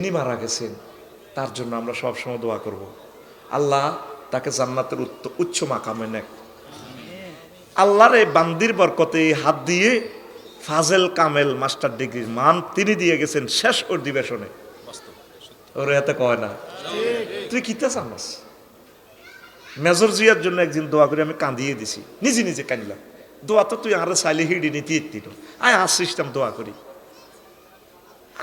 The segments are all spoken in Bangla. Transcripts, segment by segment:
তিনি মারা গেছেন, তার জন্য আমরা সবসময় দোয়া করব, আল্লাহ তাকে জান্নাতের উচ্চ মাকামে নেক। আল্লাহর এই বান্দির বরকতে হাত দিয়ে ফাজেল কামেল মাস্টার ডিগ্রির মান তিনি দিয়ে গেছেন শেষ অধিবেশনে। ওরে এতে কয় না তুই কিতা চামাস। মেজর জিয়ার জন্য একদিন দোয়া করে আমি কাঁদিয়ে দিছি, নিজে নিজে কাঁদলাম। দোয়া তো তুই আরে চাইলে হিডি নিতে দিত, আয় আর সিস্টেম দোয়া করি,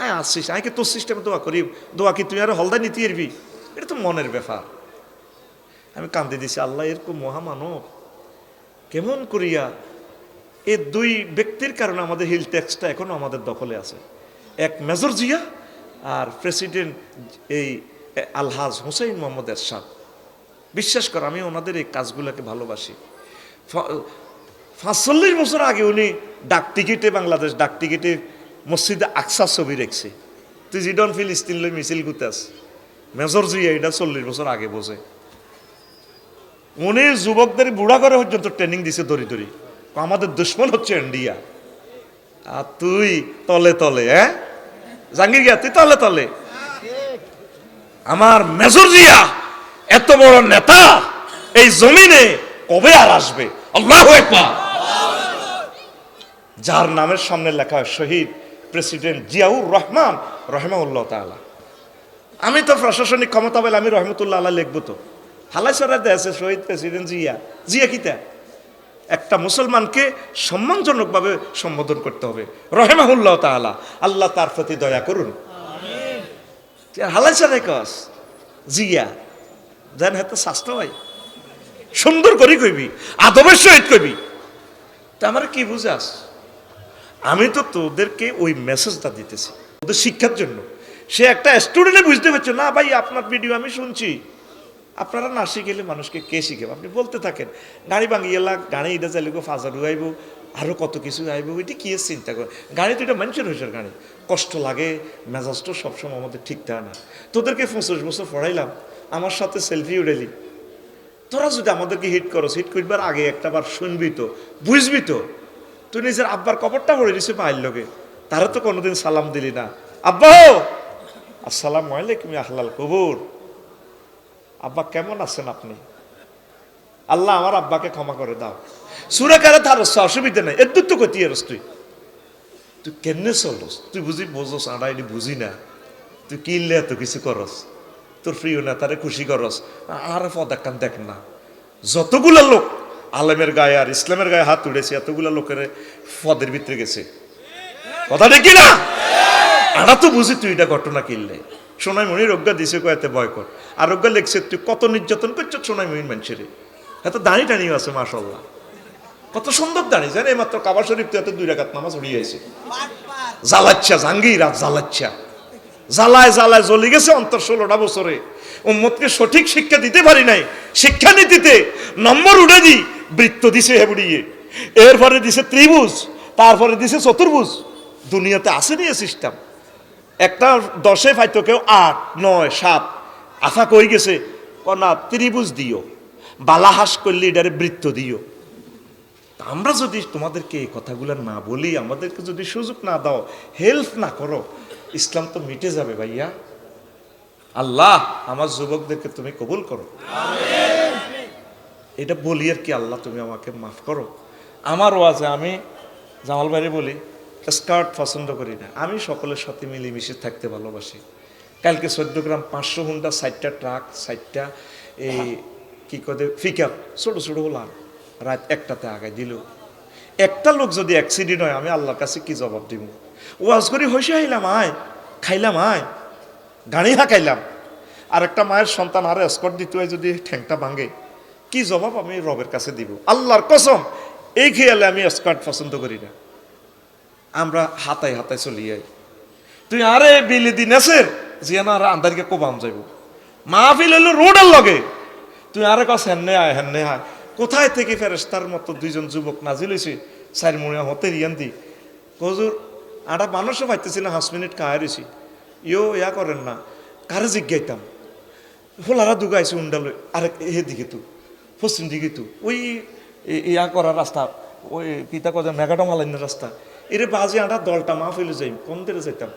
আয় আসছিস আয়কে তোর সিস্টেম দোয়া করি, দোয়া কি তুই আর হলদা নিতে এরবি, এটা তো মনের ব্যাপার। আমি কাঁদে দিছি, আল্লাহ এরকম মহামানব কেমন করিয়া এই দুই ব্যক্তির কারণে আমাদের হিল ট্যাক্সটা এখনো আমাদের দখলে আছে, এক মেজর জিয়া আর প্রেসিডেন্ট এই আলহাজ হুসাইন মোহাম্মদ এরশাদ। বিশ্বাস কর আমি ওনাদের এই কাজগুলোকে ভালোবাসি। ৪৫ বছর আগে উনি ডাক টিকিটে, বাংলাদেশ ডাক টিকিটে মসজিদে আকসা ছবি রেখছে, তুই জিডন ফিলিস্তিন লই মিছিল গুতাস। মেজর জিয়া এটা ৪০ বছর আগে বোঝে। উনি যুবকদের বুড়া করে পর্যন্ত ট্রেনিং দিছে ধরি ধরি, আমাদের দুশ্মন হচ্ছে ইন্ডিয়া, আর তুই তলে তলে জাহাঙ্গীর গিয়া তুই তলে তলে। আমার মেজর জিয়া এত বড় নেতা এই জমিনে কবে আর আসবে? আল্লাহু আকবার। যার নামের সামনে লেখা শহীদ প্রেসিডেন্ট জিয়াউর রহমান রহমাউল্লাহ তাআলা। আমি তো প্রশাসনিক ক্ষমতা বলে আমি রহমতুল্লাহ আল্লাহ লিখবো, তো হালাই সরাই দেশে শহীদ প্রেসিডেন্ট জিয়া। জিয়া কিতা একটা মুসলমানকে সম্মানজনকভাবে সম্বোধন করতে হবে, রহমাহুল্লাহ তাআলা, আল্লাহ তার প্রতি দয়া করুন। হালাই সরাই কস জিয়া যেন হাতে শাস্ত্র হয় সুন্দর করে কইবি, আদবের সহিত কইবি। তা আমার কি বুঝাস? আমি তো তোদেরকে ওই মেসেজটা দিতেছি ওদের শিক্ষার জন্য। সে একটা স্টুডেন্টে বুঝতে পারছো না, ভাই আপনার ভিডিও আমি শুনছি, আপনারা না শিখেলে মানুষকে কে শিখেব? আপনি বলতে থাকেন গাড়ি ভাঙিয়ে লাগ, গাড়ি এটা চাইলে ফাজারু আইব, আরও কত কিছু আইব, এটা কি চিন্তা করে। গাড়ি তো এটা মানুষের হয়েছে, গাড়ি কষ্ট লাগে, মেজাজটা সবসময় আমাদের ঠিক থাকে না। তোদেরকে 25 বছর পড়াইলাম, আমার সাথে সেলফি উড়াইলি, তোরা যদি আমাদেরকে হিট করো, হিট করবার আগে একটা বার শুনবি তো, বুঝবি তো। তুই নিজের আব্বার কবরটা পড়ে দিছে পায়ের লোকে, তারা তো কোনোদিন সালাম দিলি না, আব্বা আসসালামু আলাইকুম আহলাল কবর, আব্বা কেমন আছেন আপনি? আল্লাহ আমার আব্বাকে ক্ষমা করে দাও। সুরাকারে তার অসুবিধা নাই, এর তো কতি এরস তুই তুই কেমনে চলস? তুই বুঝি বোঝস আড়া এটি বুঝি না, তুই কিনলে এত কিছু করস, তোর প্রিয় না তারে খুশি করস, আর পদাক্কান দেখ না। যতগুলা লোক আলেমের গায়ে আর ইসলামের গায়ে হাত উঠেছে, এতগুলা লোকের পদের ভিতরে গেছে, কথা দেখি না? আড়া তো বুঝি তুই এটা ঘটনা কিনলে। সোনাইমণি রোগ্যা দিছে কয়েতে বয়কট, আর রোগ্যা লেখছে তুই কত নির্যাতন করছো সোনাইমণির মানুষের। এত দাঁড়ি টানিও আছে মাশাআল্লাহ, কত সুন্দর দাঁড়িয়ে জানে। এইমাত্র কাবা শরীফ তো এত 2 রাকাত নামাজ উড়িয়ে আছে। জ্বালাচ্ছা জাহাঙ্গীর, আর জ্বালাচ্ছা, জ্বালায় জ্বালায় জ্বলি গেছে অন্তর 16টা বছরে। উম্মতকে সঠিক শিক্ষা দিতে পারি নাই, শিক্ষা নীতিতে নম্বর উঠে দি বৃত্ত দিছে হেবড়িয়ে, এরপরে দিছে ত্রিভুজ, তারপরে দিছে চতুর্ভুজ। দুনিয়াতে আসেনি এ সিস্টেম। একটা 10-এ পাইতো, কেউ 8, 9, 7, আশা কই গেছে না ত্রিভুজ দিও, বালাহাস করলে এটারে বৃত্ত দিও। আমরা যদি তোমাদেরকে এই কথাগুলো না বলি, আমাদেরকে যদি সুযোগ না দাও, হেল্প না করো, ইসলাম তো মিটে যাবে ভাইয়া। আল্লাহ আমার যুবকদেরকে তুমি কবুল করো, এটা বলি আর কি। আল্লাহ তুমি আমাকে মাফ করো। আমার ওয়াজে আমি জামাল ভাইরে বলি স্কার্ট পছন্দ করি না, আমি সকলের সাথে মিলেমিশে থাকতে ভালোবাসি। কালকে 14 গ্রাম 500 হুন্ডা, 60টা ট্রাক, 60টা এই কি করে পিক আপ ছোটো ছোটো হলাম, রাত 1টাতে আগায় দিল। একটা লোক যদি অ্যাক্সিডেন্ট হয়, আমি আল্লাহর কাছে কি জবাব দিব? ওয়াজ করি হইসে আইলাম, আয় খাইলাম, আয় গাড়ি হাঁকাইলাম, আর একটা মায়ের সন্তান আরো এসকর্ট দিতে হয়, যদি ঠ্যাংটা ভাঙে, কি জবাব আমি রবের কাছে দিব? আল্লাহর কসম এই খেয়ালে আমি স্কার্ট পছন্দ করি না। আমরা হাতায় হাতায় চলি যাই। তুই আরে বিলি দিন আছে জিয়ানা আর আন্দারিকে কোবাম যাইব, মাহফিল হইল রোডের লগে, তুই আরে কস হেন্নে আয় হেন্নে আয়। কোথায় থেকে ফেরেশতার মতো 2জন যুবক নাজিল হয়েছে, 4 মুড়িয়া হতে রিয়ান্দি কজুর আটা মানুষও পাইতেছি না, 5 মিনিট খায় রয়েছি। ইয়া করেন না, কারে জিজ্ঞাইতাম ফোলারা দুগাইছে উন্ডাল, আরে হে দিকে তু পশ্চিম দিকে তু ওই ইয়া করার রাস্তা, ওই পিতা কথা মেঘাটা মালাইনের রাস্তা, এর বাজে আটা দলটা মাহফিলে যাই কোন দিকে যাইতাম।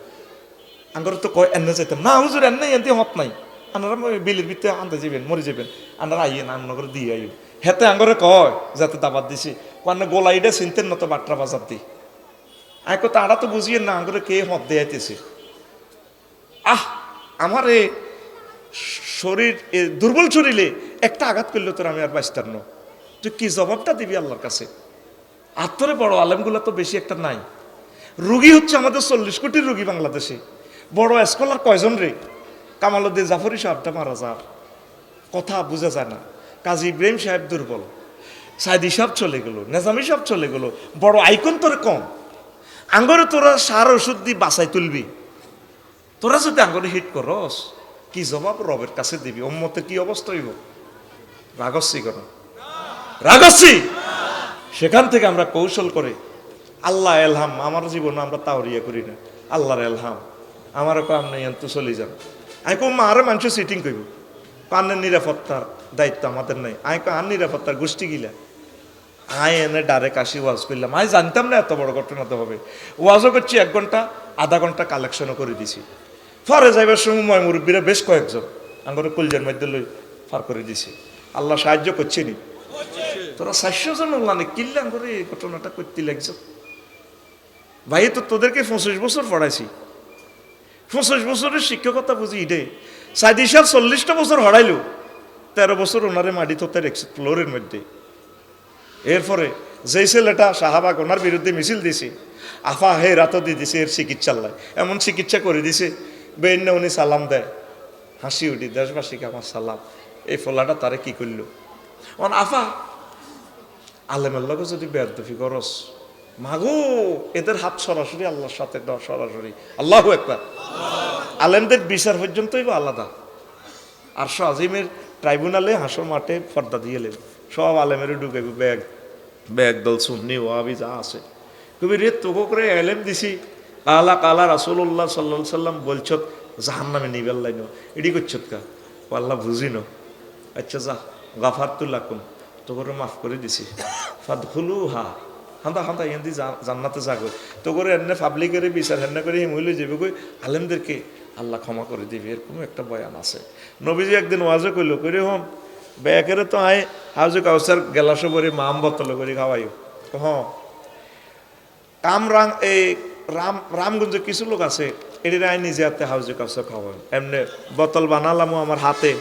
আঙ্গর তো কয় এনে চাইতাম না হুজুর এনে এনতে হত নাই আনারা বিলের ভিতরে আনতে যাবেন মরে যাবেন আনারা আইয়েন আন্নগর দিয়ে আইব হেতে আঙ্গরে কয় যাতে দাবাত দিছি কারণ গোলাইটা চিনতেন না তো বাট্রা বাজার দি আইকো তারা তো বুঝিয়ে না আঙ্গরে কে হত দিয়ে আইতেছে আমার এ শরীর দুর্বল শরীরে একটা আঘাত করলে তোর আমি আর বাঁচতাম না তুই কি জবাবটা দিবি আল্লাহর কাছে আত্মরে বড় আলেমগুলো তো বেশি একটা নাই রুগী হচ্ছে আমাদের 40 কোটির রুগী বাংলাদেশে বড় স্কলার কয়জন রে কামালউদ্দিন জাফরি সাহেবটা মারা যার কথা বোঝা যায় না কাজী ইব্রাহিম সাহেব দুর্বল সাইদি সাহেব চলে গেল নেজামি সাহেব চলে গেল বড় আইকন তোর কম আঙ্গরে তোরা সার ওষুধ দিয়ে বাঁচাই তুলবি তোরা যদি আঙ্গরে হিট করস কি জবাব রবের কাছে দিবি উম্মতের কি অবস্থা হইব রাগস্বী কেন রাগস্বী সেখান থেকে আমরা কৌশল করে আল্লাহ এলহাম আমার জীবন আমরা তাওরিয়া করি না আল্লাহর এলহাম আমারও কাম নেই তো চলে যান আমি কো আরো মানুষ সিটিং করব কানের নিরাপত্তার দায়িত্ব আমাদের নাই আমি আর নিরাপত্তার গোষ্ঠী গিলা আয় এনে ডাইরেক্ট আসি ওয়াজ করলাম আমি জানতাম না এত বড় ঘটনা তো হবে ওয়াজও করছি 1 ঘন্টা আধা ঘন্টা কালেকশনও করে দিছি ফরে যাইবার সময় মুরব্বীরা বেশ কয়েকজন আঙ্গরে কলজের মধ্যে লই ফার করে দিছি আল্লাহ সাহায্য করছে নি তোরা 400 জন মানে কিল্লাম করে এই ঘটনাটা করতে লাগছে ভাই তো তোদেরকে 25 বছর পড়াইছি 25 বছরের শিক্ষকতা বুঝি ইডে সাইদি সাহেব 40টা বছর হরাইলো 13 বছর ওনারে মাটি থতে রেখেছে ফ্লোরের মধ্যে এরপরে যেই ছেলেটা শাহবাগ ওনার বিরুদ্ধে মিছিল দিছে আফা হে রাত দিয়ে দিছে এর চিকিৎসালয় এমন চিকিৎসা করে দিছে বেন উনি সালাম দেয় হাসি উঠি দেশবাসীকে আমার সালাম এই ফলাটা তারে কি করলো আফা আলেমের লগে যদি বেয়াদবি করস মাগো এদের হাত সরাসরি আল্লাহর সাথে সরাসরি আল্লাহু আকবার আলেমদের বিচার পর্যন্তই বা আলাদা আরশ আজিমের ট্রাইব্যুনালে হাসর মাঠে পর্দা দিয়েলেন সব আলেমের ঢুকে ব্যাগ দল সুন্নি ওয়াবি যা আছে তুমি রে তোকে করে এলেম দিছি কালা কালা রাসূলুল্লাহ সাল্লাল্লাহু আলাইহি সাল্লাম বলছত জাহান্নামে নিবেল লাইনো এডি করছত কা আল্লাহ বুঝিনো আচ্ছা যা গাফারতু লাকুম তোকে মাফ করে দিছি ফাদখুলুহা হান্দা হান্দা এন্দি জান্নাতে যাগো তো করে এনে পাবলিকের বিচার হেন্না করে মহিলা যাবে কই আলেমদেরকে আল্লাহ ক্ষমা করে দিবে এরকম একটা বয়ান আছে নবীজি একদিন ওয়াজে কইলো কইরে হম ব্যাকেরে তো আয় হাউজে কাউসার গেলাসো করে মাম বোতল করে খাওয়াইও হ্যাঁ কাম রাং এই রামগঞ্জে কিছু লোক আছে এটির আয় নিজে হাতে হাউজে কাউসার খাওয়াই এমনি বোতল বানালামো আমার হাতে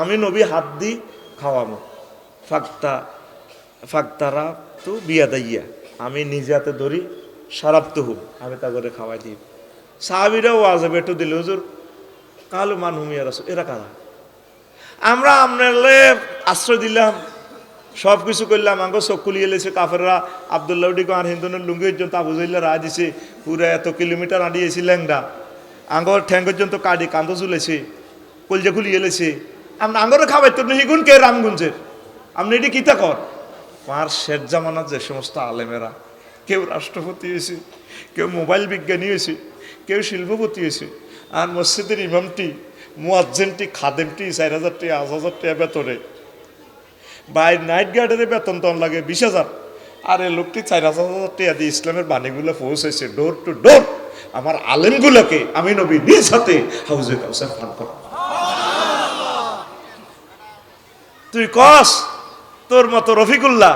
আমি নবী হাত দি খাওয়ামো ফাক্তারা তো বিয়া দাইয়া আমি নিজে হাতে ধরি সারাপ তো হুম আমি তা করে খাওয়াই দিই সাহাবিরাও আজে বেটু দিল হুজুর কালো মান হুমিয়া রাসূল এরা কারা আমরা আপনারে আশ্রয় দিলাম সব কিছু করলাম আঙ্গ চোখ খুলিয়ে লেছে কাফেররা আবদুল্লাহ উডিকে আর হিন্দুনের লুঙ্গি পর্যন্ত আবু জাহেল রায় দিছে পুরো এত কিলোমিটার আঁড়িয়েছি ল্যাংডা আঙ্গর ঠ্যাং পর্যন্ত কাটি কান্দ চুলেছে কলজা খুলিয়ে লেছে আপনি আঙ্গরে খাওয়াইতো হিগুন কে রামগঞ্জের আপনি এটি কিতা কর আর শেষ জামানার যে সমস্ত আলেমেরা কেউ রাষ্ট্রপতি হয়েছে কেউ মোবাইল বিজ্ঞানী হয়েছে কেউ শিল্পপতি হয়েছে আর মসজিদের ইমামটি মুয়াজ্জিনটি খাদেমটি 4,000 টাকা 5,000 টাকা বেতনে বাইর নাইট গার্ডের বেতন তখন লাগে 20,000 আর এই লোকটি 4,000 টাকা দিয়ে ইসলামের বাণীগুলো পৌঁছেছে ডোর টু ডোর আমার আলেমগুলোকে আমি নবী নিজ হাতে হাউজে কাউসার পান কর তুই কস তোর মতো রফিকুল্লাহ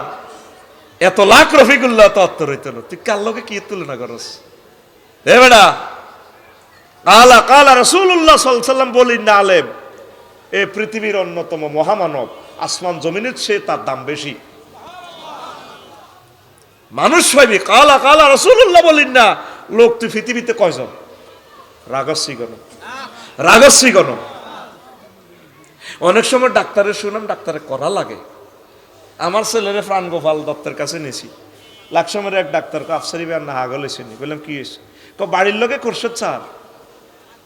এত লাখ রফিকুল্লাহ তো অত্তর হইত না তুই কার লোকে কি তুলনা করস এ বেটা কালা কালা রাসূলুল্লাহ সাল্লাল্লাহু আলাইহি ওয়াসাল্লাম বলেন না আলেম এই পৃথিবীর অন্যতম মহামানব আসমান জমিনের চেয়ে তার দাম বেশি মানুষ ভাবি কালা কালা রাসূলুল্লাহ বলেন না লোক তুই পৃথিবীতে কয়জন রাগস্বী গণ অনেক সময় ডাক্তারের সুনাম ডাক্তারের করা লাগে আমার ছেলেরে প্রাণ গোপাল দত্তের কাছে নিয়েছি লাকসামের এক ডাক্তারকে আফসারি বেয়ার না হাগল এসেনি বললাম কি এসে বাড়ির লোকে খোরশেদ স্যার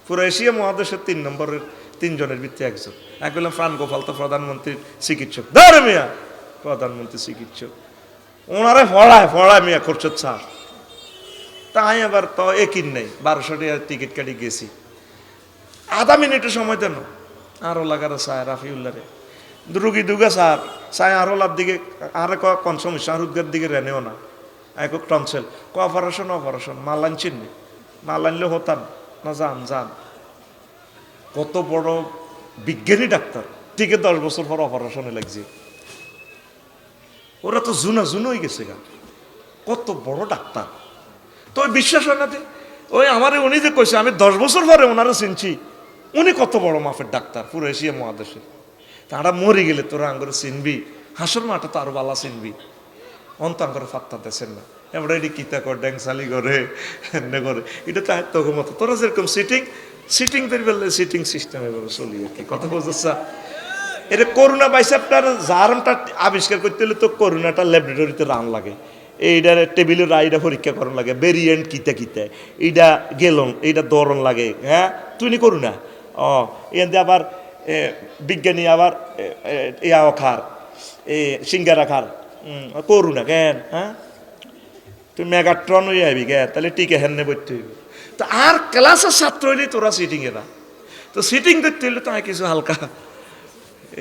পুরো এশিয়া মহাদেশের 3 নম্বরের 3 জনের ভিত্তি একজন এক বললাম প্রাণ গোপাল তো প্রধানমন্ত্রীর চিকিৎসক ধরে মিয়া প্রধানমন্ত্রী চিকিৎসক ওনারে ফড়ায় মিয়া খোরশেদ স্যার তাই আবার তো একই নেই 1200 টাকা টিকিট কাটি গেছি আধা মিনিটের সময় দেন আরো লাগার চায় রাফিউল্লাহ রে রুগী দুগা স্যার চায় আরো লাভ দিকে আরে কোন সমস্যা রুগের দিকে রেনেও না এক টনসেল অপারেশন মাল আনছেন মাল আনলে হতাম না যান যান। কত বড় বিজ্ঞানী ডাক্তার, ঠিক 10 বছর পর অপারেশনে লাগছে। ওরা তো জুনা হয়ে গেছে গা, কত বড় ডাক্তার। তো বিশ্বাস হয় না। ওই আমারে উনি যে কইছে, আমি 10 বছর পরে ওনারা চিনছি, উনি কত বড় মাপের ডাক্তার পুরো এশিয়া মহাদেশে। তারা মরে গেলে তোরা আঙ্গরে চিনবি, হাসর মাঠে তো আরো বালা চিনবি। অন্ত আঙ্গরে ফাত্তা দেশেন না, এবার এটি কিতা কর ড্যাংসালি করে এনে করে, এটা তো তোর মতো তোরা যেরকম সিটিং বেরবেলে সিটিং সিস্টেম এভাবে চলি আর কি। কথা বলছা এটা করোনা বাইসাপটার জার্মটা আবিষ্কার করতে হলে তো করোনাটা ল্যাবরেটরিতে রান লাগে, এইটার টেবিলের রাইডা পরীক্ষা করার লাগে, ভেরিয়েন্ট কিতা এইটা গেলন এইটা দরন লাগে। হ্যাঁ তুই নি করু না এতে আবার বিজ্ঞানী আবার ইয়াও খার সিঙ্গারা খার করু না কেন? হ্যাঁ তুই মেগাট্রন হয়ে আবি কে তাহলে টিকে হেন বইতে হইব। তো আর ক্লাসের ছাত্র হইলে তোরা সিটিং এ না, তো সিটিং করতে হইলে তো কিছু হালকা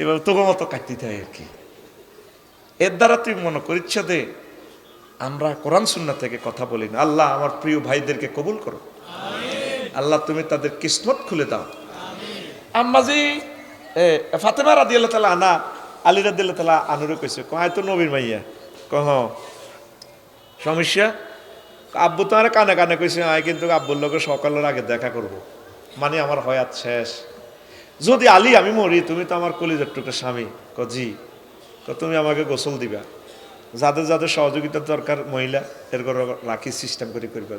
এবার তোকে মতো কাটতে থাকে আর কি। এর দ্বারা তুই মনে করিচ্ছা দে আমরা কোরআন সুন্নাহ থেকে কথা বলি না। আল্লাহ আমার প্রিয় ভাইদেরকে কবুল করো, আল্লাহ তুমি তাদের কিসমত খুলে দাও। আম্মাজি ফাতেমা রাদিয়াল্লাহু তাআলা আনা আলী রাদিয়াল্লাহু তাআলা আনুরে কইছে কয় তো নবীর মাইয়া কহ সমস্যা। আব্বু তোমার কানে কানে কইছে আয়, কিন্তু আব্বুর লোকের সকালের আগে দেখা করব, মানে আমার হয়াত শেষ। যদি আলী আমি মরি, তুমি তো আমার কলিজার টুকরা স্বামী। জি তুমি আমাকে গোসল দিবা, যাদের যাদের সহযোগিতার দরকার মহিলা এর করে রাখি সিস্টেম করে করবে।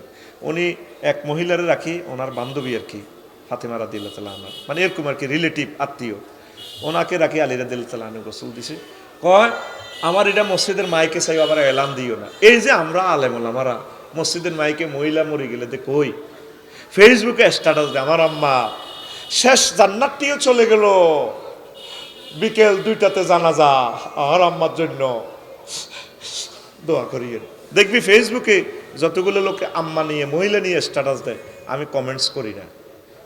উনি এক মহিলারে রাখি, ওনার বান্ধবী আর কি ফাতেমা রাদিয়াল্লাহু তাআলা আনহা, মানে এরকম আর কি রিলেটিভ আত্মীয়, ওনাকে রাখি আলী রাদিয়াল্লাহু তাআলা আনহু গোসল দিছে। কয় আমার এটা মসজিদের মাইকে চাই, আবার এলান দিও না। এই যে আমরা আলেম ওলামারা মসজিদের মাইকে মহিলা মরে গেলে দে কই ফেসবুকে স্ট্যাটাস দেয় আমার আম্মা শেষ জান্নাতটিও চলে গেল, বিকেল 2টাতে জানাজা, আর আম্মার জন্য দোয়া করিয়ে। দেখবি ফেসবুকে যতগুলো লোকে আম্মা নিয়ে মহিলা নিয়ে স্ট্যাটাস দেয়, আমি কমেন্টস করি না,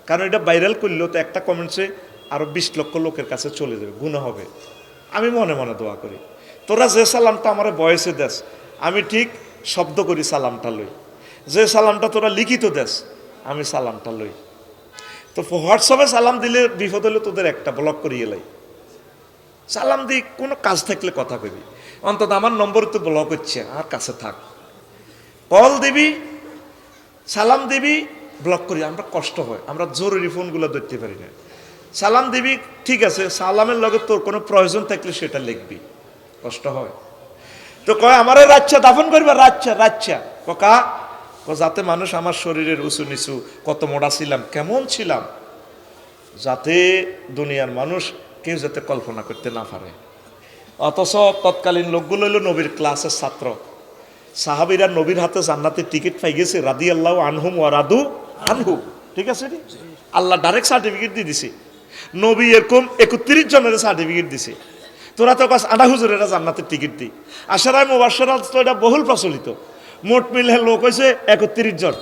কারণ এটা ভাইরাল করলেও তো একটা কমেন্টসে আরো 20 লক্ষ লোকের কাছে চলে যাবে, গুনাহ হবে। আমি মনে মনে দোয়া করি। তোরা যে সালামটা আমার বয়সে দেস, আমি ঠিক শব্দ করি সালামটা লই, যে সালামটা তোরা লিখিত দেস আমি সালামটা লই। তো হোয়াটসঅ্যাপে সালাম দিলে বিপদ হলে তোদের একটা ব্লক করিয়ে লাই, সালাম দিই কোনো কাজ থাকলে কথা কবি, অন্তত আমার নম্বর তো ব্লক হচ্ছে আর কাছে থাক। কল দিবি সালাম দিবি ব্লক করি, আমরা কষ্ট হয়, আমরা জরুরি ফোনগুলো ধরতে পারি না। সালাম দিবি ঠিক আছে, সালামের লগে তোর কোনো প্রয়োজন থাকলে সেটা লিখবি, কষ্ট হয়। তো কয় আমারে রাচ্ছা দাফন করবে, রাচ্ছা কা যাতে মানুষ আমার শরীরের উঁচু নিচু কত মোটা ছিলাম কেমন ছিলাম, যাতে দুনিয়ার মানুষ কেউ যাতে কল্পনা করতে না পারে। অথচ তৎকালীন লোকগুলো হলো নবীর ক্লাসের ছাত্র, সাহাবীরা নবীর হাতে জান্নাতের টিকিট পাই গেছে, রাদিয়াল্লাহু আনহুম ওয়া রাদু আনহু। ঠিক আছে, আল্লাহ ডাইরেক্ট সার্টিফিকেট দিয়ে দিছে। নবী এরকম 31 জনের সার্টিফিকেট দিছে। তোরা তো কাজ আধা হুজুরেরা জান্নাতের টিকিট দিই, আশারায় মুবাশশারাত তো এটা বহুল প্রচলিত। মোট মিলে লোক হয়েছে 31 জন।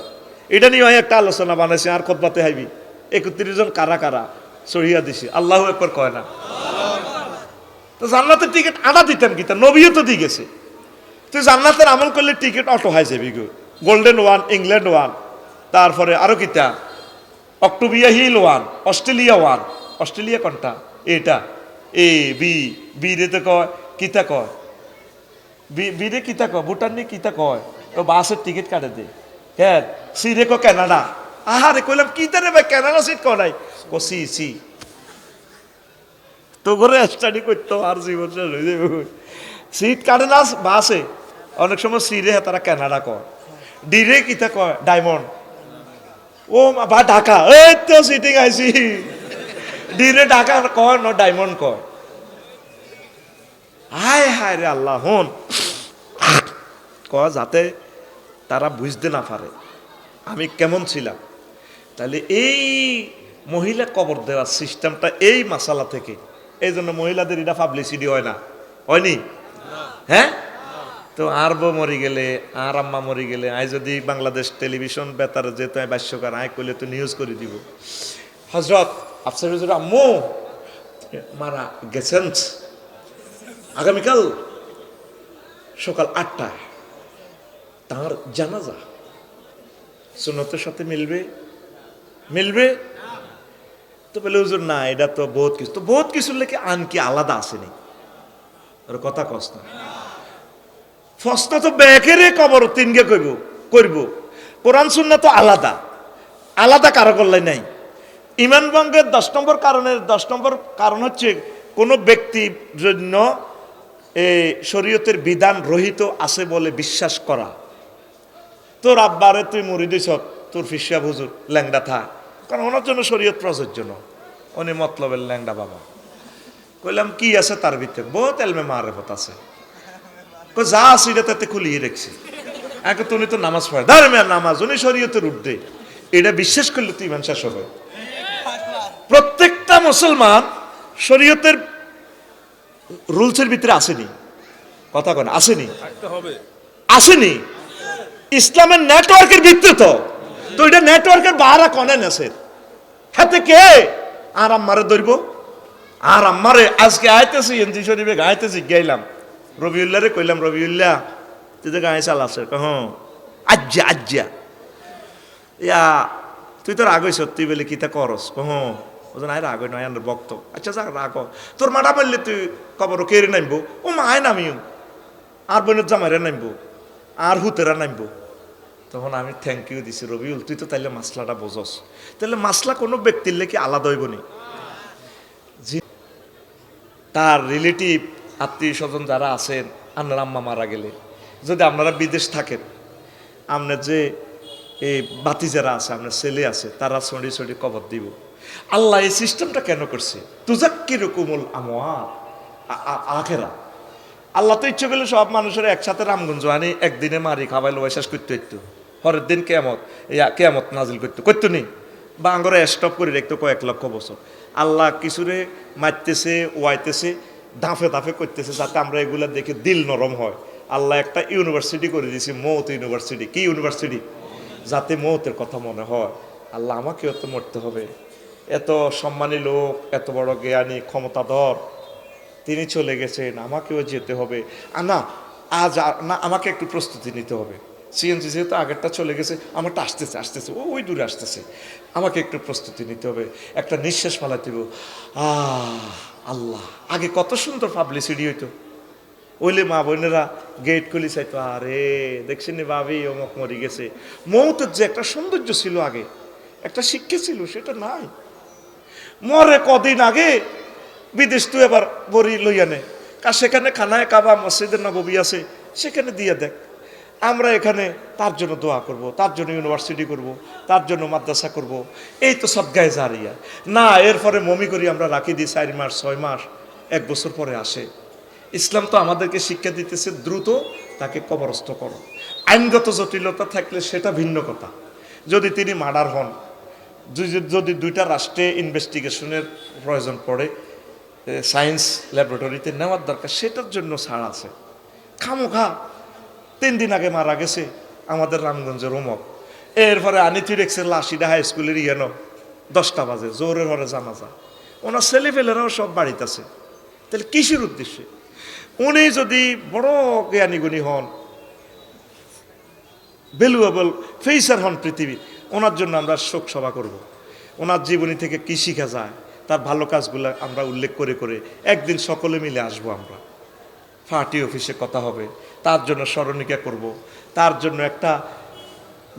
এটা নিয়ে একটা আলোচনা বানাইছে আর খুতবাতে হাইবি 31 জন কারা কারা সহিয়া দিছে, আল্লাহু আকবার কয় না। তো জান্নাতের টিকিট আধা দিতেন কিতা, নবীও তো দিয়ে গেছে। তুই জান্নাতের আমল করলে টিকিট অটো হয়ে যাবি গো, গোল্ডেন ওয়ান, ইংল্যান্ড ওয়ান, তারপরে আরো কিতা অক্টোবিয়া হিল ওয়ান, অস্ট্রেলিয়া ওয়ান। অস্ট্রেলিয়া কোনটা? এটা এ বি, বি রে তো কয় কিতা কয়, বি রে কিতা কয়, ভুটান নি কিতা কয়, ও বাসের টিকিট কাটে দে। হ্যাঁ সি রে কো কানাডা। আহারে কইলাম কিতা রে ভাই, কানাডা সিট কয় নাই, কো সি সি। তো করে স্টাডি করতো আর জীবন শেষ হয়ে যাবে। সিট কাটে না বাসে, অনেক সময় সি রে তারা কানাডা কয়, ডি রে কিতা কয় ডায়মন্ড, ও বা ঢাকা, এই তো সিটিং আইসি। ডি রে ঢাকা কয় ন ডায়মন্ড কয়। হায় হায় রে আল্লাহ, হন কয় যাতে তারা বুঝতে না পারে আমি কেমন ছিলাম। তাহলে এই মহিলা কবর দেওয়ার সিস্টেমটা এই মাসালা থেকে, এই জন্য মহিলাদের এটা পাবলিসিটি হয় না, হয়নি? হ্যাঁ, তো আর বউ মরি গেলে আর আম্মা মরি গেলে আই যদি বাংলাদেশ টেলিভিশন বেতার যেহেতু আমি ভাষ্যকার আয় করলে তো নিউজ করে দিব, হজরত আফসার হুজুর আম্মু মারা গেছেন আগামীকাল সকাল 8টায়, তার জানাজা সুন্নতের সাথে মিলবে, মিলবে? তো বলে হুজুর না, এটা তো বহুত কিছু, তো বহুত কিছুর লেগে আন কি আলাদা আসেনি? ওর কথা কষ্ট ফসনা তো ব্যাকেরে কবর তিনগে করব। কোরআন সুন্নাহ তো আলাদা, আলাদা কারো করলে নাই। ইমান ভঙ্গের 10 নম্বর কারণের 10 নম্বর কারণ হচ্ছে কোনো ব্যক্তির জন্য এই শরীয়তের বিধান রহিত আছে বলে বিশ্বাস করা। তোর আব্বারে তুই মুড়ি দিস, তোর ফিসা হুজুর ল্যাংডা থা, কারণ ওনার জন্য শরীয়ত প্রযোজ্য নয়, উনি মতলবের ল্যাংডা বাবা। কইলাম কি আছে তার ভিতরে? বহুত এলমে মারেফত আছে। যা আছে এটা তাতে খুলিয়ে রেখছি। এখন তুমি তো নামাজ পড়ে ধর্মের নামাজ, উনি শরীয়তের ঊর্ধ্বে, এটা বিশ্বাস করলে তুই ইমান শেষ হবে। প্রত্যেকটা মুসলমান শরীয়তের রুলসের ভিতরে আসেনি, কথা কন আসেনি, আসেনি। ইসলামের নেটওয়ার্কের ভিতরে তো এটা নেটওয়ার্কের বাহারা কনে নেছে হাতে কে আর আম্মারে ধরবো, আর আম্মারে আজকে আইতেছি এনজি শরীফে গাইতেছি, গেলাম রবিউল্লাহ রে কইলাম, রবিউল্লাহ তুই তো গায়ে চাল আছে, হ্যাঁ আজ্জা আজ্জা ইয়া তুই তো রাগ হইছ, তুই বলে কি তা করস, হ্যাঁ ওজন আয় রাগ নয় বক্ত, আচ্ছা যা রাগ তোর মাটা বললে তুই কবর কেড়ে নামবো, ও মা আয় নামিও, আর বোনের জামাইরা নামবো, আর হুতেরা নামবো। তখন আমি থ্যাংক ইউ দিছি, রবিউল তুই তো তাইলে মাসলাটা বোঝস, তাহলে মাসলা কোনো ব্যক্তির লেগে আলাদা হইব নি, তার রিলেটিভ আত্মীয় স্বজন যারা আছেন, আপনার আম্মা মারা গেলে যদি আপনারা বিদেশ থাকেন, আপনার যে এই বাতি যারা আছে, আপনার ছেলে আছে, তারা ছড়ি ছড়ি কবর দিব। আল্লাহ এই সিস্টেমটা কেন করছে? তুজাক্কির কুমুল আমওয়াত আখেরা। আল্লাহ তো ইচ্ছে করলে সব মানুষের একসাথে রামগঞ্জ আনি একদিনে মারি খাবাইলো শেষ করতে হইতো, পরের দিন কেয়ামত নাজিল করতো নি, বা আঙ্গরে স্টপ করে রাখতো কয়েক লক্ষ বছর। আল্লাহ কিছুরে মারতেছে, ওয়াইতেছে, দাফে দাফে করতেছে, যাতে আমরা এগুলা দেখে দিল নরম হয়। আল্লাহ একটা ইউনিভার্সিটি করে দিয়েছে, মৌত ইউনিভার্সিটি। কি ইউনিভার্সিটি? যাতে মৌতের কথা মনে হয়, আল্লাহ আমাকেও তো মরতে হবে। এত সম্মানী লোক, এত বড় জ্ঞানী ক্ষমতাধর, তিনি চলে গেছেন, আমাকেও যেতে হবে। না আজ না, আমাকে একটু প্রস্তুতি নিতে হবে। সিএনজি যেহেতু আগেরটা চলে গেছে, আমারটা আসতেছে আসতেছে, ওই দূরে আসতেছে, আমাকে একটু প্রস্তুতি নিতে হবে, একটা নিঃশ্বাস ফালা দিব। আল্লাহ, আগে কত সুন্দর পাবলিসিটি হইতো, ওইলে মা বোনেরা গেট খুলি চাইতো, আরে দেখছেন ভাবি অমুক মরি গেছে। মৌতের যে একটা সৌন্দর্য ছিল আগে, একটা শিক্ষা ছিল, সেটা নাই। মরে কদিন আগে বিদেশ তুই এবার বড়ি লইয়া নে, সেখানে খানায় কাবা মসজিদের নববী আছে, সেখানে দিয়ে দেখ। আমরা এখানে তার জন্য দোয়া করব, তার জন্য ইউনিভার্সিটি করব, তার জন্য মাদ্রাসা করব, এই তো সদগায়ে জারিয়া। না এরপরে মমি করি আমরা রাখি দিই 4 মাস 6 মাস 1 বছর পরে আসে। ইসলাম তো আমাদেরকে শিক্ষা দিতেছে দ্রুত তাকে কবরস্থ করো। আইনগত জটিলতা থাকলে সেটা ভিন্ন কথা, যদি তিনি মার্ডার হন, যদি 2টা রাষ্ট্রে ইনভেস্টিগেশনের প্রয়োজন পড়ে, সায়েন্স ল্যাবরেটরিতে নেওয়ার দরকার, সেটার জন্য ছাড় আছে। খামোখা 3 দিন আগে মারা গেছে আমাদের রামগঞ্জের অমক, এরপরে আনিথিরেক্সের লাশিডা হাই স্কুলের 10টা বাজে জোরের হরে জানাজা, ওনার ছেলেফেলেরাও সব বাড়িতে আছে। তাহলে কিসের উদ্দেশ্যে? উনি যদি বড় জ্ঞানীগুণী হন, ভ্যালুয়েবল ফেসার হন পৃথিবী, ওনার জন্য আমরা শোক সভা করব। ওনার জীবনী থেকে কি শিখা যায়, তার ভালো কাজগুলো আমরা উল্লেখ করে করে একদিন সকলে মিলে আসবো। আমরা পার্টি অফিসে কথা হবে, তার জন্য স্মরণিকা করব, তার জন্য একটা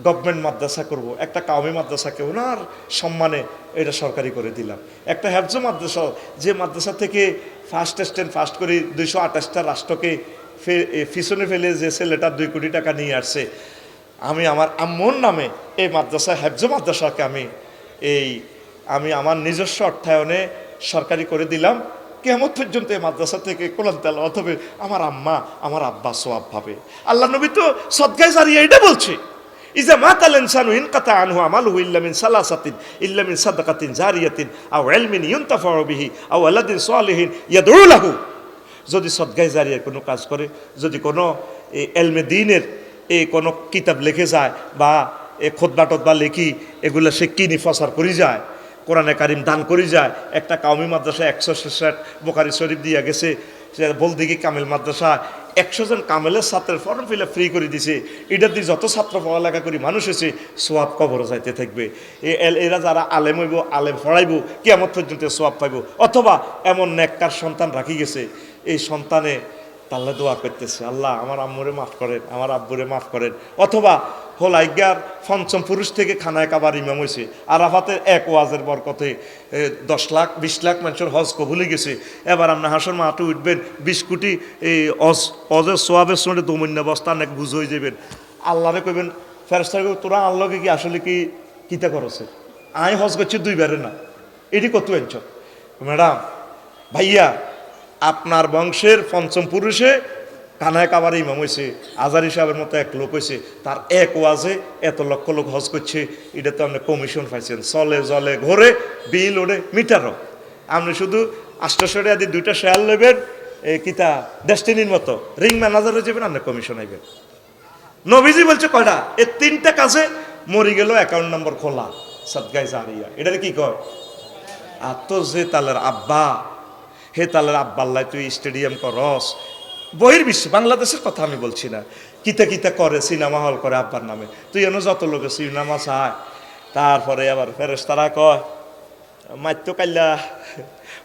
গভর্নমেন্ট মাদ্রাসা করব, একটা কাওমি মাদ্রাসাকে ওনার সম্মানে এটা সরকারি করে দিলাম, একটা হেফজ মাদ্রাসা, যে মাদ্রাসা থেকে ফার্স্ট স্ট্যান্ড ফার্স্ট করে 228টা রাষ্ট্রকে পিছনে ফেলে যে ছেলেটা 2 কোটি টাকা নিয়ে আসছে, আমি আমার আম্মুর নামে এই মাদ্রাসা হেফজ মাদ্রাসাকে আমি আমার নিজস্ব অর্থায়নে সরকারি করে দিলাম। কিয়ামত পর্যন্ত এই মাদ্রাসা থেকে কোরআন তেলাওয়াত হবে, আমার আম্মা আমার আব্বা সওয়াব পাবে। আল্লাহ নবী তো সদকায়ে জারিয়া এটা বলছে, ইজা মাতাল ইনসানু ইনকাতা আনহু আমালুহু ইল্লা মিন সালাসাতিন ইল্লা মিন সাদাকাতিন জারিয়াতিন আও ইলমিন ইউনতাফাউ বিহি আও ওয়ালাদিন সালিহিন ইয়াদউ লাহু। যদি সদকায়ে জারিয়ার কোনো কাজ করে, যদি কোনো ইলমে দ্বীনের কোনো কিতাব লিখে যায়, বা খুতবা টতবা লিখি এগুলো সে কিনি ফসার করে যায়, কোরআনে কারিম দান করে যায়, একটা কাওমি মাদ্রাসা 160 বুখারী শরীফ দিয়া গেছে, বলদিঘি কামিল মাদ্রাসা 100 জন কামেলের ছাত্রের ফর্ম ফিল আপ ফ্রি করে দিছে। এটা দিয়ে যত ছাত্র পড়ালেখা করি মানুষ হয়েছে, সোয়াব কবর যাইতে থাকবে। এরা যারা আলেম হইব, আলেম পড়াইব, কিয়ামত পর্যন্ত সোয়াব পাইব। অথবা এমন নেককার সন্তান রাখি গেছে, এই সন্তানে তাল্লা দোয়া করতেছে, আল্লাহ আমার আম্মুরে মাফ করেন, আমার আব্বুরে মাফ করেন। অথবা হোলাইগার পঞ্চম পুরুষ থেকে খানায় কাবার ইমাম হয়েছে, আরাফাতের এক ওয়াজের বরকতে 10 লাখ 20 লাখ মানুষের হজ কবুলে গেছে। এবার আপনি হাসর মাঠে উঠবেন, 20 কোটি এই অজের সোয়াবের সঙ্গে দমন্য বস্তা অনেক বুঝ হয়ে যাবেন। আল্লাহরে কইবেন, ফেরেশতা তোরা আল্লাহকে কি আসলে কি কিতা করছে? আই হজ করছি 2 বারে না, এটি কত আনছ? ম্যাডাম ভাইয়া, আপনার বংশের পঞ্চম পুরুষে কানায় কাবার ইমাম হয়েছে, আজারি সাহেবের মতো এক লোক হয়েছে, তার এক ওয়াজে এত লক্ষ লোক হজ করছে। এটা তো আপনি কমিশন পাইছেন, চলে জলে ঘরে বিল ওড়ে মিটারও। আপনি শুধু 800 টাকা দিয়ে 2টা শেয়ার নেবেন, কিতা ডেস্টিনির মতো রিং ম্যানেজার হয়ে যাবেন, আপনি কমিশন আইবেন। নবীজি বলছে কয়টা? এই 3টা কাজে মরি গেল অ্যাকাউন্ট নম্বর খোলা, সাদগায়ে জারিয়া। এটারে কি কয়? আর তো যে তালের আব্বা, হে তালের আব্বা আল্লাহ তুই স্টেডিয়াম করস, বহির্বিশ্বে, বাংলাদেশের কথা আমি বলছি না, কিতা কিতা করে, সিনেমা হল করে আব্বার নামে। তুই এনে যত লোকে সিনেমা চায়, তারপরে আবার ফেরেশতারা কয় মাইতো কাল্লা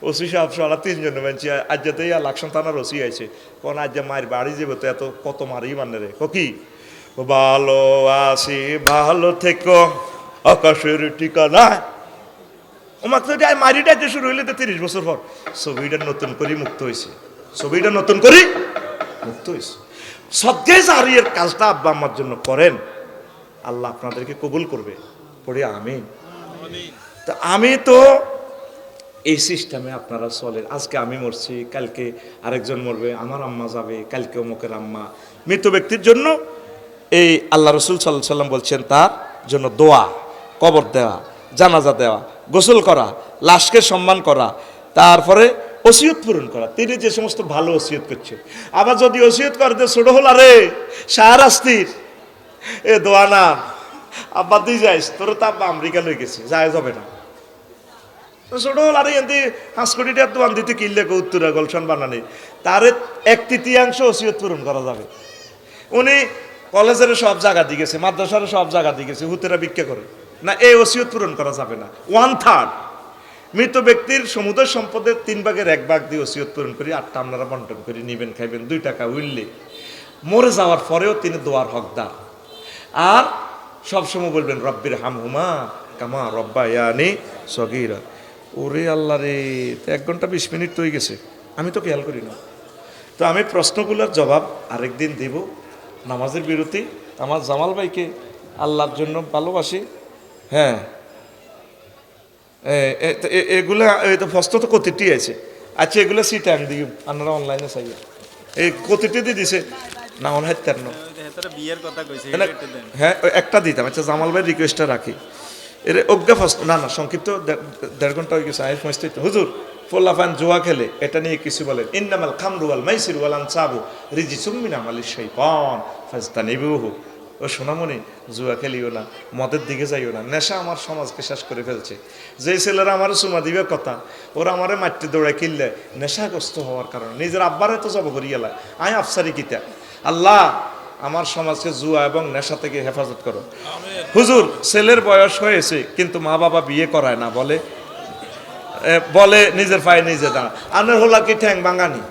ওসি সাহেব সারা 3 জন মানছি আজ যাতে লাকসাম থানার ওসি আইছে, কোন আজ মায়ের বাড়ি যাবে তো এত কত মারি মানে রে কি ভালো আছি ভালো থেকো আকাশের ঠিকানা। ওমাত্র মারিটা যে শুরু হইলে তো 30 বছর পর ছবিটা নতুন করে মুক্ত হয়েছে, ছবিটা নতুন করে মুক্ত হয়েছে। সদ্গায়ে জারিয়ার কাজটা আব্বা আমার জন্য করেন, আল্লাহ আপনাদেরকে কবুল করবে, পড়ে আমিন। তা আমি তো এই সিস্টেমে আপনারা চলেন। আজকে আমি মরছি, কালকে আরেকজন মরবে, আমার আম্মা যাবে, কালকে অমুকের আম্মা। মৃত ব্যক্তির জন্য এই আল্লাহ রসুল সাল্লাল্লাহু আলাইহি ওয়াসাল্লাম বলছেন তার জন্য দোয়া, কবর দেওয়া, জানাজা দেওয়া, গোসল করা, লাশকে সম্মান করা, তারপরে ওসিয়ত পূরণ করা। তিনি যে সমস্ত ভালো ওসিয়ত করছে। আবার যদি ওসিয়ত করতে ছোট হল, আরে শাহরাস্তির এ দোয়া না আব্বা দিয়ে যাইস, তোর তো আব্বা আমেরিকা লই গেছে, যায় যাবে না। ছোট হল আরে এমনি 5 কোটি টাকার দোয়ান দিতে কিনলে উত্তরা গলশন বানানি, তার 1/3 ওসিয়ত পূরণ করা যাবে। উনি কলেজের সব জায়গা দিয়ে গেছে, মাদ্রাসার সব জায়গা দিয়ে গেছে, হুতেরা ভিক্ষা করে না, এই ওসিয়ত পূরণ করা যাবে না। 1/3 মৃত ব্যক্তির সমুদয় সম্পদের 3 ভাগের 1 ভাগ দিয়ে ওসিয়ত পূরণ করি, 8টা আপনারা বন্টন করে নিবেন, খাইবেন, 2 টাকা উইললে। মরে যাওয়ার পরেও তিনি দোয়ার হকদার। আর সবসময় বলবেন রব্বির হামহুমা কামা রব্বায়ানি সগীরা। ওরে আল্লাহ রে, 1 ঘন্টা 20 মিনিট তো হয়ে গেছে, আমি তো খেয়াল করি না। তো আমি প্রশ্নগুলোর জবাব আরেকদিন দেব, নামাজের বিরতি। আমার জামাল ভাইকে আল্লাহর জন্য ভালোবাসি। হ্যাঁ, এগুলা তো ফস্ত তো কতিটি আছে। আচ্ছা, এগুলো সিট আমি দিই, আপনারা অনলাইনে চাইবেন। এই কতিটি দিয়ে দিছে না মনে হয় 13। হ্যাঁ, একটা দিতাম। আচ্ছা, জামাল ভাই রিকোয়েস্টটা রাখি। এর অজ্ঞা ফার্স্ট না না সংক্ষিপ্ত 1.5 ঘন্টা হয়ে গেছে। হুজুর ফোল্লাফান জুয়া খেলে এটা নিয়ে কিছু বলেন। ইন্নামাল খামরু ওয়াল মাইসির ওয়াল আনসাবু রিজিসুম মিন আমালিশ শাইতান ফাজতানিবুহু। ও সোনামণি, জুয়া খেলিও না, মদের দিকে যাইও না, নেশা আমার সমাজকে শেষ করে ফেলছে। যে ছেলেরা আমার চুমা দিবে কথা, ওরা আমারে মাটি দৌড়ায় কিনলে নেশাগ্রস্ত হওয়ার কারণে নিজের আব্বারে তো জব করি গেলা। আয় আফসারি কিতা, আল্লাহ আমার সমাজকে জুয়া এবং নেশা থেকে হেফাজত করো। হুজুর ছেলের বয়স হয়েছে কিন্তু মা বাবা বিয়ে করায় না, বলে নিজের পায়ে নিজে দাঁড়া। আনের হোলা কি ঠ্যাং বাঙানি,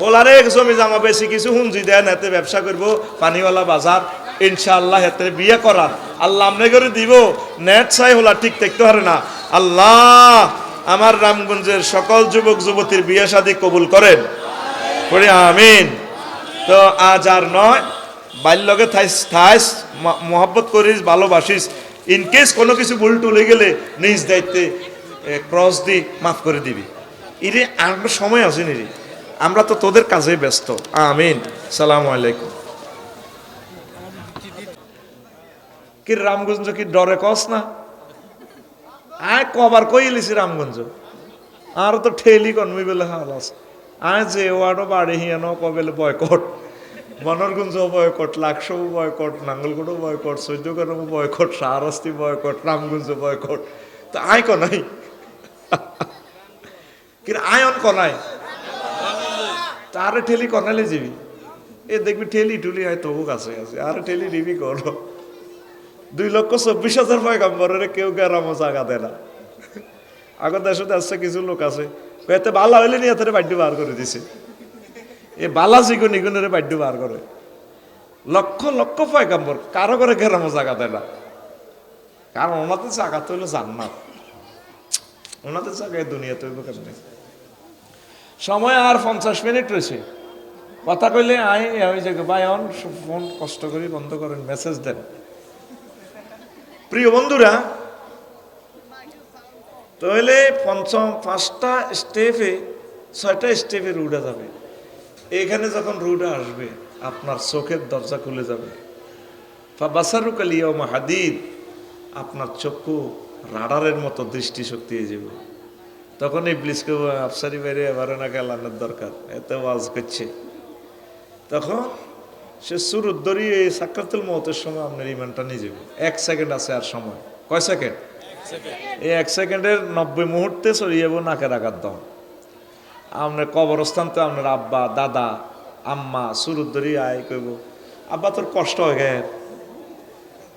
হোলারে জমি জামা বেশি কিছু হুঞ্জি দেন, এতে ব্যবসা করবো, পানিওয়ালা বাজার, ইনশাআল্লাহ এতে বিয়ে করার আল্লাহ আমনে করে দিব। নেট চাই হোলা ঠিক থাকতে পারে না। আল্লাহ আমার রামগঞ্জের সকল যুবক যুবতীর বিয়ে শাদী কবুল করেন, পড়ি আমিন। তো আজ আর নয়, বাল্যকে থাইস মোহাব্বত করিস, ভালোবাসিস। ইনকেস কোনো কিছু ভুল টুলে গেলে নিজ দায়িত্বে ক্রস দি মাফ করে দিবি। ইরে আর সময় আছে নিরে, আমরা তো তোদের কাজে ব্যস্ত। আমিন। সালামু আলাইকুম। কি রামগঞ্জ কি ডরে কস না? আয় কবার কই এলিছি রামগঞ্জ, আর তো ঠেলি কনমি বলে হাল আছে। আয় যে ওয়ার্ডও বাড়ি হিয়ানো কবেলে boycott, Manoharganj boycott, Laksam boycott, নাঙ্গলকোটও boycott, Chauddagram boycott, Shahrasti boycott, Ramganj boycott. তো আয় কনাই কিন্তু আয়ন কনাই। তারে ঠেলি কনালে যাবি, এ দেখবি ঠেলি টুলি হয় তবু কাছে আছে, আর ঠেলি নিবি করো। 2,24,000 পয়গম্বরের কেউ গেরামো জায়গা দেয় না। আগের দেশে আসছে কিছু লোক আছে, এতে বালা হইলে নিয়ে তাদের বাড্য বার করে দিছে, এ বালা জিগুন ইগুনের বাড্য বার করে। লক্ষ লক্ষ পয়গম্বর কারো করে গেরামো জায়গা দেয় না, কারণ ওনাদের জায়গা তো হইলো জান্নাত, ওনাদের জায়গায় দুনিয়া তৈরি কেমনে। সময় আর 50 মিনিট রয়েছে, কথা কইলে ওই যে ভাই অন ফোন কষ্ট করে বন্ধ করেন, মেসেজ দেন। প্রিয় বন্ধুরা, তাহলে পঞ্চম 5টা স্টেপে 6টা স্টেপে রুডা যাবে। এখানে যখন রুডা আসবে আপনার চোখের দরজা খুলে যাবে। ফাবাসারুকাল ইয়াউমা হাদিদ, আপনার চক্ষু রাডারের মতো দৃষ্টিশক্তি হয়ে যাবে। তখন ইবলিসকে আফসারি বাইরে এবারে না গেলানোর দরকার, এত ওয়াজ করছে। তখন সে সুরুত ধরিয়ে এই সাক্রাতুল মওতের সময় আপনার ইমানটা নিয়ে যাবে। 1 সেকেন্ড আছে আর সময়, কয় সেকেন্ড? এই 1 সেকেন্ডের 90 মুহূর্তে চলে যাবো নাকের আঘাত দম। আপনার কবরস্থান তো আপনার আব্বা দাদা আম্মা সুরুত ধরিয়ে আয় কইব, আব্বা তোর কষ্ট হয় গে,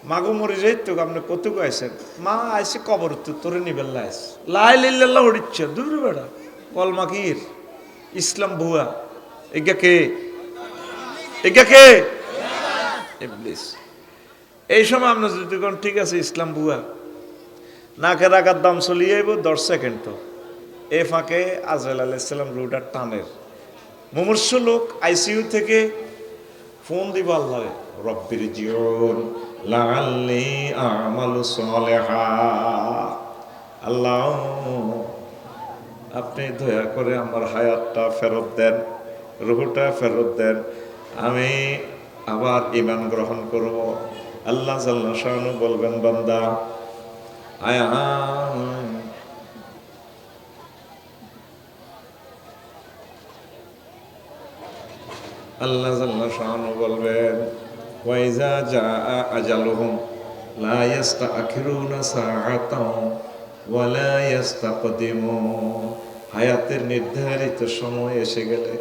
মাগো মরে যাই তো আপনি কত আইসেন, মা আইসে কবর তোরে নিবেল লাইস লাই লিল্লাহ হড়িচ্ছে দূর বেড়া কলমা কির ইসলাম ভুয়া, এগা কে ইবলিস। এই সময় আপনার যদি কোন ঠিক আছে ইসলাম ভুয়া, নাকের আঘাত দাম চলিয়ে আইব 10 সেকেন্ড। তো এ ফাঁকে আজরাইল আলাইহিস সালাম রুডার টানের মুমূর্ষু লোক আইসিইউ থেকে ফোন দিব আল্লাহ, রব্বির জিউন লাআল্লি আমালু সালিহা, আল্লাহ আপনি দয়া করে আমার হায়াতটা ফেরত দেন, রূহটা ফেরত দেন, আমি আবার ঈমান গ্রহণ করব। আল্লাহ জাল্লা শানু বলবেন, বান্দা আয়া আল্লাহ জাল্লা শানু বলবেন, ওয়াইজা জাআ আজালুহুম লা ইস্তাখিরুনা সাআতাও ওয়া লা ইস্তাকদিমুন। হায়াতের নির্ধারিত সময় এসে গেলে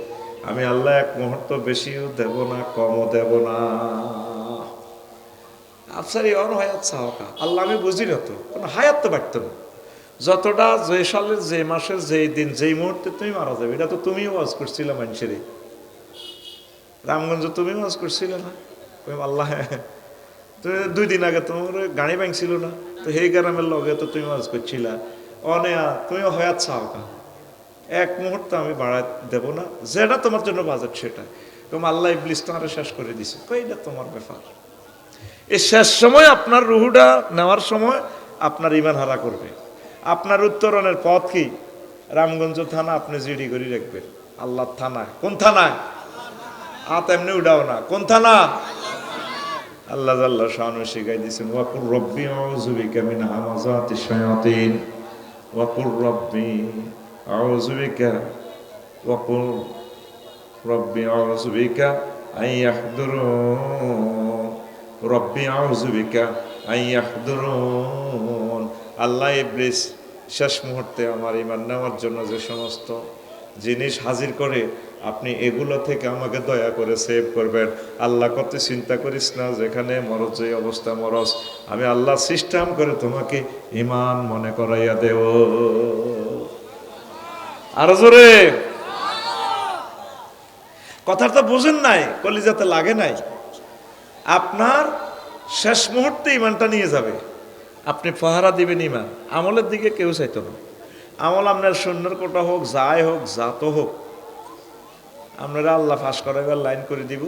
আমি আল্লাহ 1 মুহূর্ত বেশিও দেব না, কমও দেব না। আফসারি অন হায়াত সাহকা, আল্লাহ আমি বুঝি না তো, কোনো হায়াত তো বাড়ত না। যতটা যে সালের যে মাসের যেই দিন যেই মুহূর্তে তুমি মারা যাবে, এটা তো তুমিও ওয়াজ করছিলে মানুষের। রামগঞ্জ তুমি ওয়াজ করছিলে না? আল্লাহ তুমি 2 দিন আগে তোমার গাড়ি ভাঙছিল না, তো সেই গ্রামের লগে তো তুমি ওয়াজ করছিলা। অনেয়া তুমি হয়াত সাহকা, 1 মুহূর্ত আমি বাড়াই দেব না, যেটা তোমার জন্য বাজেট সেটা। তোমার আল্লাহ ইবলিস তোমার শেষ করে দিছে, এটা তোমার ব্যাপার। এই শেষ সময় আপনার রুহুটা নেওয়ার সময় আপনার ঈমান হারা করবে। আপনার উত্তরণের পথ কি? রামগঞ্জ থানা আপনি জিডি করে রাখবেন, আল্লাহর থানায়। কোন থানায়? এমনি উঠাও না, কোন থানা? আল্লাহ জাল্লা শানু শিখাই দিয়েছেন, ওয়াকুর রব্বি আউযু বিকা মিন হামাযাতিশ শায়াতিন, ওয়াকুর রব্বি আউযু বিকা, ওয়াকুর রব্বি আউযু বিকা আন ইয়াহদুরুন, রব্বি আউযু বিকা আন ইয়াহদুরুন। আল্লাহ ইবলিস শেষ মুহূর্তে আমার ঈমান নেওয়ার জন্য যে সমস্ত জিনিস হাজির করে, আপনি এগুলো থেকে আমাকে দয়া করে সেভ করবেন। আল্লাহ কত চিন্তা করিস না, যেখানে মরজ যে অবস্থা মরজ, আমি আল্লাহ সিস্টেম করে তোমাকে ঈমান মনে করাইয়া দেব। আরো জোরে কথাটা বুঝেন নাই, কলিজাতে লাগে নাই। আপনার শেষ মুহূর্তে ঈমানটা নিয়ে যাবে, আপনি পাহারা দিবেন ঈমান। আমলের দিকে কেউ চাইতো না, আমল আপনার শূন্যর কোটা হোক, যাই হোক, জাত হোক, আপনারা আল্লাহ ফাঁস করাবার লাইন করে দিব,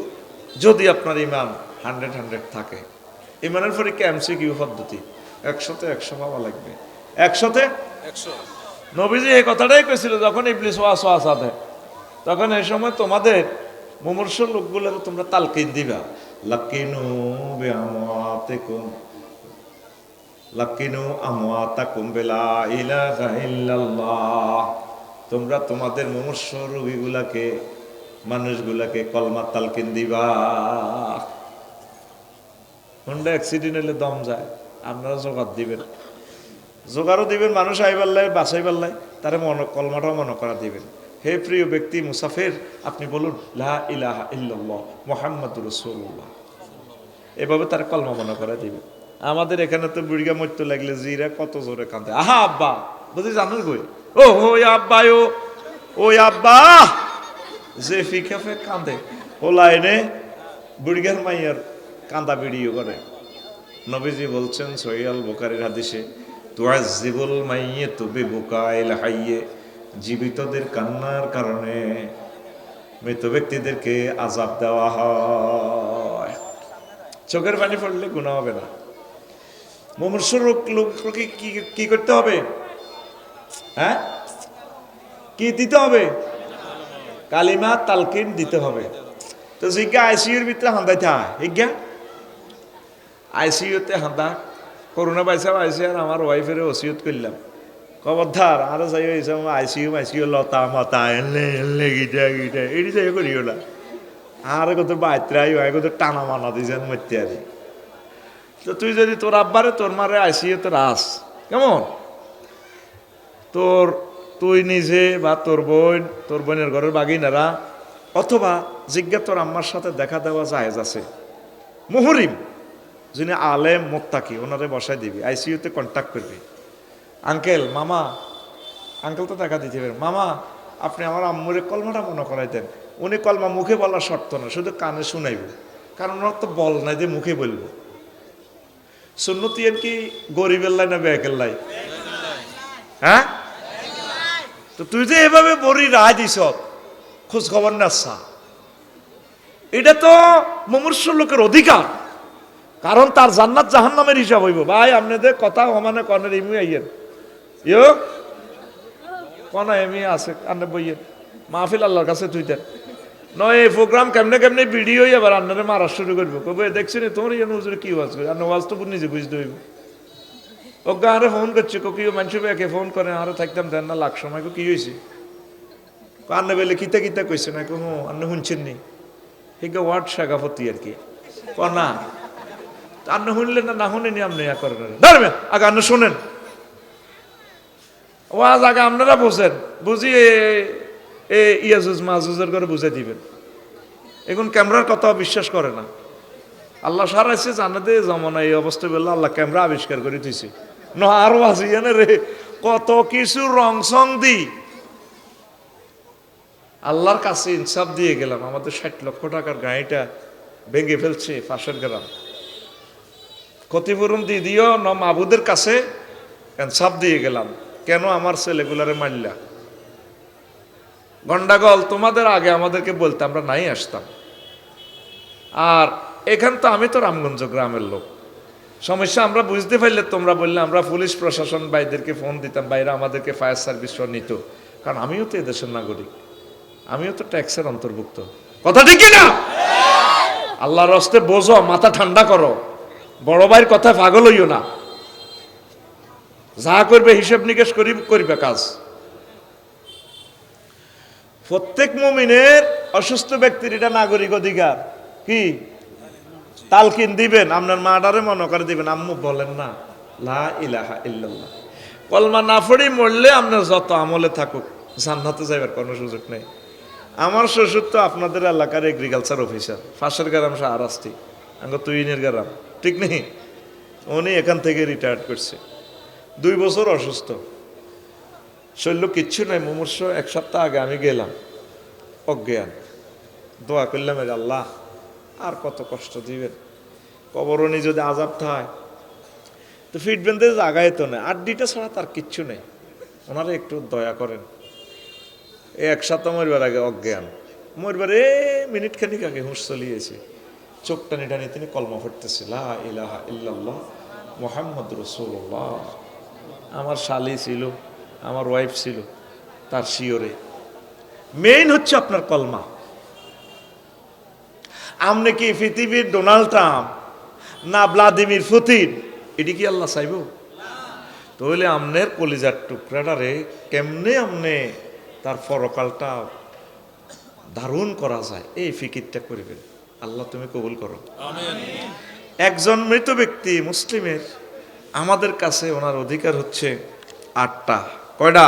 যদি আপনার ঈমান 100 থাকে। ঈমানের পরীক্ষা MCQ পদ্ধতি, 100-তে 100 পাওয়া লাগবে, 100-তে 100। নবীজি এই কথাটাই কইছিল যখন ইবলিস ওয়াসওয়াসা দেয়, তখন এই সময় তোমাদের মুমূর্ষু লোকগুলোর তোমরা তালকিন দিবা, লাকিনু বিআমওয়াতিকুম, লাকিনু আমওয়াতাকুম বিলা ইলাহা ইল্লাল্লাহ। তোমরা তোমাদের মুমূর্ষু রোগীগুলাকে, মানুষগুলাকে কলমা তালকিন দিবা। হুন্ডা অ্যাক্সিডেন্ট হলে দম যায়, আপনারা জোগাড় দিবেন, জোগাড়ও দিবেন, মানুষ আইবার লাই বাঁচাইবার লাই, তারে কলমাটাও মনে করা দিবেন। হে প্রিয় ব্যক্তি মুসাফির, আপনি বলুন লা ইলাহা ইল্লাল্লাহ মুহাম্মাদুর রাসূলুল্লাহ। এভাবে তার কলমা মনে করে দিবে। আমাদের এখানে তো বুড়িগা মরতে লাগলে জিরা কত জোরে কাঁদে, আহা আব্বা বুঝি জানোর গই, ও ওই আব্বা, ওই আব্বা, যে ফিকাফে কাঁদে ও লাইনে বুড়িগার মাইয়ার কান্দা ভিডিও করে। নবীজি বলছেন সহিহ আল বুখারীর হাদিসে, তুআজ্জিবুল মাইয়িতু বিবুকাইল হাইয়্যি, জীবিতদের কান্নার কারণে মৃত ব্যক্তিদেরকে আযাব দেওয়া হয়। চোখের পানি পড়লে গুনাহ হবে না। মুমূর্ষু লোককে কি করতে হবে? হ্যাঁ, কি দিতে হবে? কালিমা তালকিন দিতে হবে। তো জিজ্ঞা আইসিইউর ভিতরে হান্দাইতে হয়, হিজ্ঞা আইসিইউতে হান্দা করোনা পাইসা আইসি, আর আমার ওয়াইফের ওসিয়ত করলাম, খবরদার আরো যাই হয়েছে আইসিইউ লতা মতা এলে গিটা গিটা এটি যাই করিও না, আর কত বায়ত্রাই হয়, কত টানা মানা দিয়েছেন মরতে আরে। তো তুই যদি তোর আব্বারে তোর মারে আইসিইউতে রাস কেমন, তুই নিজে বা তোর বোনের ঘরের বাগিনারা, অথবা জিজ্ঞা তোর আম্মার সাথে দেখা দেওয়া জায়েজ আছে, মুহরিম যিনি আলেম মোত্তাকি ওনারে বসাই দিবি, আইসিইউতে কন্ট্যাক্ট করবি, আঙ্কেল মামা, আঙ্কেল তো দেখা দিতে পারেন, মামা আপনি আমার আম্মুরে কলমাটা মনে করাই দেন। উনি কলমা মুখে বলার শর্ত না, শুধু কানে শুনাইব, কারণ ওনার তো বল নাই যে মুখে বলবো। সুন্নতি এর কি গরিবের লাই না বেকের লাই? হ্যাঁ, তো তুই যে এভাবে বড়ি রায় দিস, খোঁজ খবর নেসা, এটা তো মুমূর্ষ লোকের অধিকার, কারণ তার জান্নাত জাহান্নামের হিসাব হইব। ভাই আপনাদের কথা মানে কনের এমনি আইয়েন, ইয়ো কনা এমনি আছে আন্নে বইয়েন, মাহফিল আল্লাহর কাছে তুই দেন নয়। এই প্রোগ্রাম কেমনে কেমনে ভিডিও এবার আন্নারে মারা শুরু করবো, কবে দেখছি নি তোমার ইয়ে নজরে কি ওয়াজ করে, আর ওয়াজ তো নিজে বুঝতে হইব। ওকে আরে ফোন করছে, কেউ মানুষ একে ফোন করে, আরো থাকতাম দেন না লাখ সময়, কি হয়েছে আন্নে বেলে কিতা কিতা কইছে না, হ্যাঁ আন্নে শুনছেন নি, হিগা ওয়ার্ড শাগাফতি আর কি না, আন্নে শুনলেন না শুনেনি আপনি ইয়া করেন, আগে আন্নে শোনেন ওয়াজ, আগে আপনারা বোঝেন, বুঝিয়ে ইয়াজুজ মাহুজের করে বুঝে দিবেন। এখন ক্যামেরার কথা বিশ্বাস করে না, আল্লাহ সারাইছে জানাতে জমানা এই অবস্থা বললো, আল্লাহ ক্যামেরা আবিষ্কার করে দিছে ন, আরো আছে রে কত কিছু রং সং দি আল্লাহর কাছে ইনসাফ দিয়ে গেলাম। আমাদের 60 লক্ষ টাকার গাড়িটা ভেঙে ফেলছে পাশের গ্রাম, ক্ষতিপূরণ দিয়ে দিও ন, মাবুদের কাছে ইনসাফ দিয়ে গেলাম, কেন আমার ছেলেগুলারে মারলা? গন্ডাগল তোমাদের আগে আমাদেরকে বলতে আমরা নাই আসতাম। আর এখান তো আমি তো রামগঞ্জ গ্রামের লোক, সমস্যা আমরা বুঝতে পারলে তোমরা বললে আমরা পুলিশ প্রশাসন ভাইদেরকে ফোন দিতাম, বাইরে আমাদেরকে ফায়ার সার্ভিস নিত, কারণ আমিও তো এদেশের নাগরিক, আমিও তো ট্যাক্সের অন্তর্ভুক্ত। কথা ঠিক না? আল্লাহর হস্তে বোঝো, মাথা ঠান্ডা করো, বড় ভাইয়ের কথা পাগল হইও না, যা করবে হিসেব নিকেশ করবে কাজ। প্রত্যেক মুমিনের অসুস্থ ব্যক্তির এটা নাগরিক অধিকার, কি তালকিন দিবেন, আপনার মাডারে মনে করে দিবেন, আম্মু বলেন না লা ইলাহা ইল্লাল্লাহ, কলমা না পড়ি মরলে আপনার যত আমলে থাকুক জান্নাতে যাইবার কোনো সুযোগ নেই। আমার শ্বশুর তো আপনাদের এলাকার এগ্রিকালচার অফিসার, ফাঁসের গ্রাম সাহারাস্তি, আঙ্গ তুইনের গ্রাম, ঠিক নেই? উনি এখান থেকে রিটায়ার্ড করছে, 2 বছর অসুস্থ, শৈল্য কিচ্ছু নাই, মুমূর্ষ। 1 সপ্তাহ আগে আমি গেলাম, অজ্ঞান, দোয়া করলাম আল্লাহ আর কত কষ্ট দিবেন, কবরণী যদি আজাব থাকে তো ফিটবেন্ডে জাগায় তো নেই, 8 ছাড়া তার কিচ্ছু নেই, ওনারা একটু দয়া করেন। এই 1 সপ্তাহ মরবার আগে অজ্ঞান, মরবার মিনিট খানিক আগে হুঁশ চলিয়েছে, চোখ টানি টানি তিনি কলমা পড়তেছে লা ইলাহা ইল্লাল্লাহ মুহাম্মাদুর রাসূলুল্লাহ। আমার শালি ছিল, আমার ওয়াইফ ছিল, তার শিওরে মেইন হচ্ছে আপনার কলমা। আমনে কি পৃথিবীর ডোনাল্ড ট্রাম্প না ভ্লাদিমির পুতিন, এটি কি আল্লাহ চাইব? তাহলে আমনের কলিজার টুকরাটারে কেমনে আমনে তার পরকালটা দারুণ করা যায়, এই ফিকিরটা করবেন। আল্লাহ তুমি কবুল করো। একজন মৃত ব্যক্তি মুসলিমের আমাদের কাছে ওনার অধিকার হচ্ছে 8টা। কয়টা?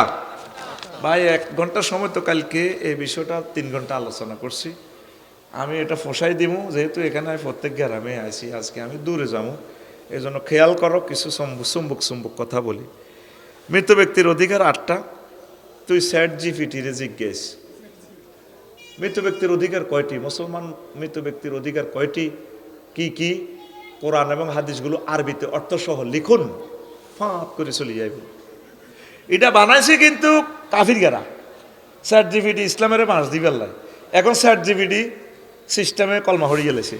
ভাই 1 ঘন্টা সময় তো কালকে এই বিষয়টা 3 ঘন্টা আলোচনা করছি। আমি এটা ফসাই দিব, যেহেতু এখানে আমি প্রত্যেক গ্রামে আছি, আজকে আমি দূরে যাবো, এই জন্য খেয়াল করো, কিছু চুম্বক কথা বলি। মৃত ব্যক্তির অধিকার 8টা। তুই চ্যাট জিপিটিরে জিজ্ঞেস মৃত ব্যক্তির অধিকার কয়টি, মুসলমান মৃত ব্যক্তির অধিকার কয়টি, কি কি, কোরআন এবং হাদিসগুলো আরবিতে অর্থসহ লিখুন, ফাঁপ করে চলে যাইব। এটা বানাইছে কিন্তু কাফির গেরা। চ্যাট জিপিটি ইসলামের মাস দিবার লাই। এখন চ্যাট জিপিটি সিস্টেমে কলমা হরিয়ে গেলেছে,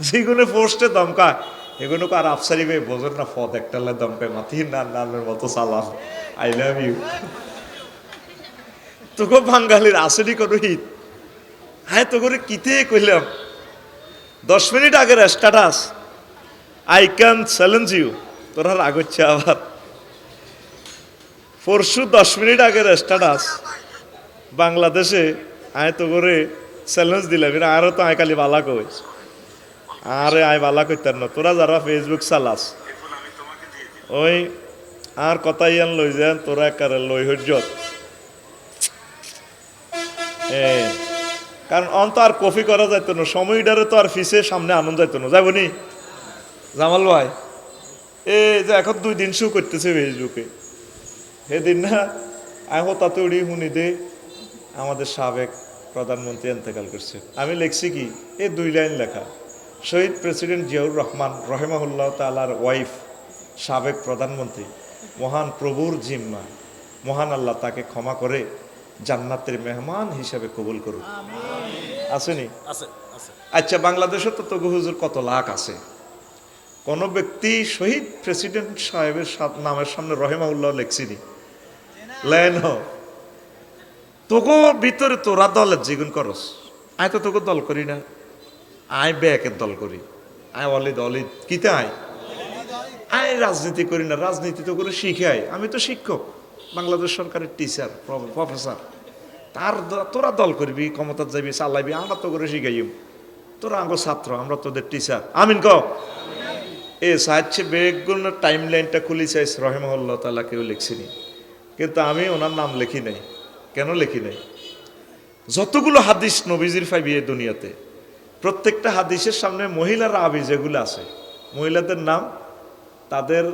যেগুলো পোস্টে দমকায় এগুলো আর আফসারি ভাই বোঝেন না, ফদ একটা দমকায় মাথির নামের মতো সালাম, আই লাভ ইউ। তোকে বাঙালির আসেনি কোনো হিত, হ্যাঁ তো করে কিতে কইলাম 10 মিনিট আগের status, I can challenge you, তোরা রাগ হচ্ছে আবার। পরশু 10 মিনিট আগের স্ট্যাটাস, বাংলাদেশে আয় তো করে চ্যালেঞ্জ দিলাম, এরা আরো তো আয় খালি বালা কই, আরে আয় বালা কইতার না, তোরা যারা ফেসবুক চালাস ওই আর কথাই আন লই যান, তোরা একারে লই হজ্জত। কারণ অন্ত আর কপি করা যাইত না, সময়টারে তো আর ফিসে সামনে আনন্দ যাইত না, যাবনি জামাল ভাই। এই যে এখন 2 দিন শু করতেছে ফেসবুকে, সেদিন না আমি হতাতে উড়ি শুনি দে আমাদের সাবেক প্রধানমন্ত্রী এন্তেকাল করছে। আমি লিখছি কি, এই 2 লাইন লেখা, শহীদ প্রেসিডেন্ট জিয়াউর রহমান রহেমাহুল্লাহ তাআলার ওয়াইফ, সাবেক প্রধানমন্ত্রী, মহান প্রভুর জিম্মা, মহান আল্লাহ তাকে ক্ষমা করে জান্নাতের মেহমান হিসাবে কবুল করুন। আসেনি? আচ্ছা, বাংলাদেশে তো তবু হুজুর কত লাখ আছে, কোন ব্যক্তি শহীদ প্রেসিডেন্ট সাহেবের নামের সামনে রহেমাউল্লাহ লেখছিনি? লেন তোকে ভিতরে তোরা দলের জিগুন করস, আয় তো তোকে দল করি না, আয় ব্যাকের দল করি, আয় অলিদ অলিদ কিতে আয় রাজনীতি করি না, রাজনীতি তো করে শিখাই। আমি তো শিক্ষক, বাংলাদেশ সরকারের টিচার, প্রফেসর, তোরা দল করবি, ক্ষমতা যাবি, চালাইবি, আমরা তো করে শিখাইম, তোরা আঙ্গ ছাত্র, আমরা তোদের টিচার। আমিন ক এ সাহায্যে বেগুন টাইম লাইনটা খুলি চাইস রহেমাহুল্লাহ তাআলা কেউ লিখছিনি, কিন্তু আমি ওনার নাম লিখি নাই। কেন লিখি নাই? যতগুলো হাদিস নবীজির পাইবি এই দুনিয়াতে, প্রত্যেকটা হাদিসের সামনে মহিলারা আবি যেগুলো আছে, মহিলাদের নাম, তাদের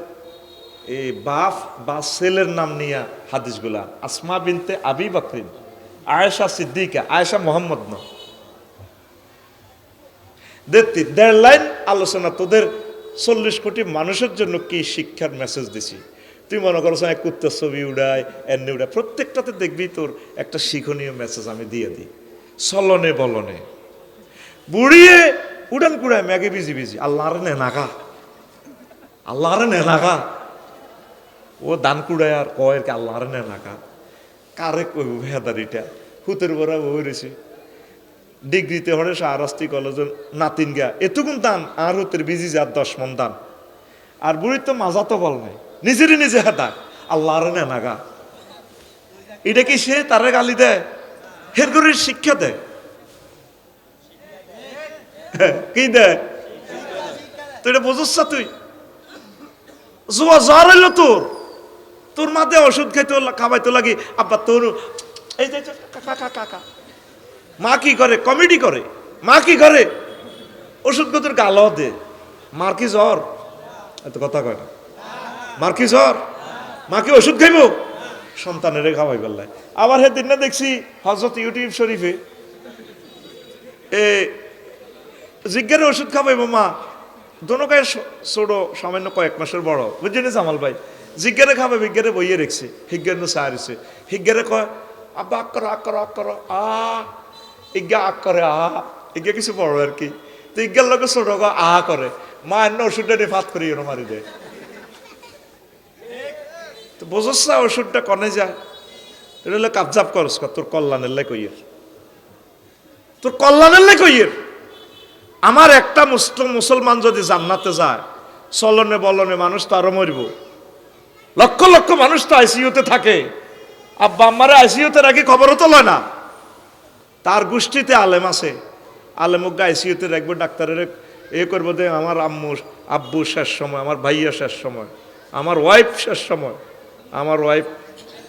এই বাপ বা ছেলের নাম নিয়ে হাদিসগুলা। আসমা বিনতে আবি বকরিন, আয়েশা সিদ্দিকা, আয়েশা মোহাম্মদ ন, 1.5 লাইন আলোচনা। তোদের 40 কোটি মানুষের জন্য কি শিক্ষার মেসেজ দিছি। তুই মনে করছো এক কুত্তার ছবি উড়ায়, এমনি উড়ায়, প্রত্যেকটাতে দেখবি তোর একটা শিক্ষণীয় মেসেজ আমি দিয়ে দিই। চলনে বলনে বুড়িয়ে উড়ান কুড়ায় ম্যাগে বিজি বিজি, আল্লাহরে নে নাগা, আল্লাহরে নে নাগা, ও দান কুড়ায় আর কয়ের কে আল্লাহরে নে নাগা, কারে কইব ভেদারিটা হুতের বড়া বইরেছে। ডিগ্রিতে হরে শাহরাস্তি কলেজ নাতিন গা এতগুন দান, আর হুতের বিজি যার 10 মন দান, আর বুড়ির তো মাজা তো বল নাই, নিজেরই নিজে হাতা আল্লাহরে নে নাগা। এটা কি সে তারে গালি দেয়? হের করে শিক্ষা দেয়, কি দেয়? তুই এটা বুঝছ? তুই জোয়া জ্বর হইল তোর, তোর মাথায় ওষুধ খাইতে খাওয়াইতে লাগি, আব্বা তোর এই যে কাকা কাকা। মা কি করে? কমেডি করে। মা কি করে? ওষুধ তোর গালও দে। মার কি জ্বর? এত কথা কয় না। মার কি জ্বর? মা কি ওষুধ খাইব? সন্তানের খাওয়াই পারলাই। আবার সেদিন না দেখছি হযরত ইউটিউব শরীফে জিজ্ঞারে ওষুধ খাওয়াইব মা, দোনোকায় ছোট, সামান্য কয়েক মাসের বড়, বুঝছেন জামাল ভাই? জিজ্ঞারে খাবে, বিজ্ঞারে বইয়ে রেখছে, হিজ্ঞার নো সাহারিছে। হিজ্ঞারে কয় আব্বা আক করো আক করো আক করো, ইজ্ঞা আক করে, ইজ্ঞা কিছু বড় আর কি। তো ইজ্ঞার লোক ছোট করে, মা এনে ওষুধটা নিয়ে ফাত করি এরো মারি দেয়। তো বোঝস না ওষুধটা কনে যায়? এটা হলে কাবজাব করস, তোর কল্যাণের লাই কইয়ের, তোর কল্যাণের লাই কইয়ের। আমার একটা মুসলমান যদি জান্নাতে যায়, চলনে বলনে মানুষ তো আরো মরব, লক্ষ লক্ষ মানুষ তো আইসিইউতে থাকে। আব্বা আম্মারে আইসিইউতে রাখি খবরও তো লয় না। তার গোষ্ঠীতে আলেম আছে, আলেমকে আইসিইউতে রাখবে, ডাক্তারের এ করবো দে আমার আব্বু শেষ সময়, আমার ভাইয়া শেষ সময়, আমার ওয়াইফ শেষ সময়, আমার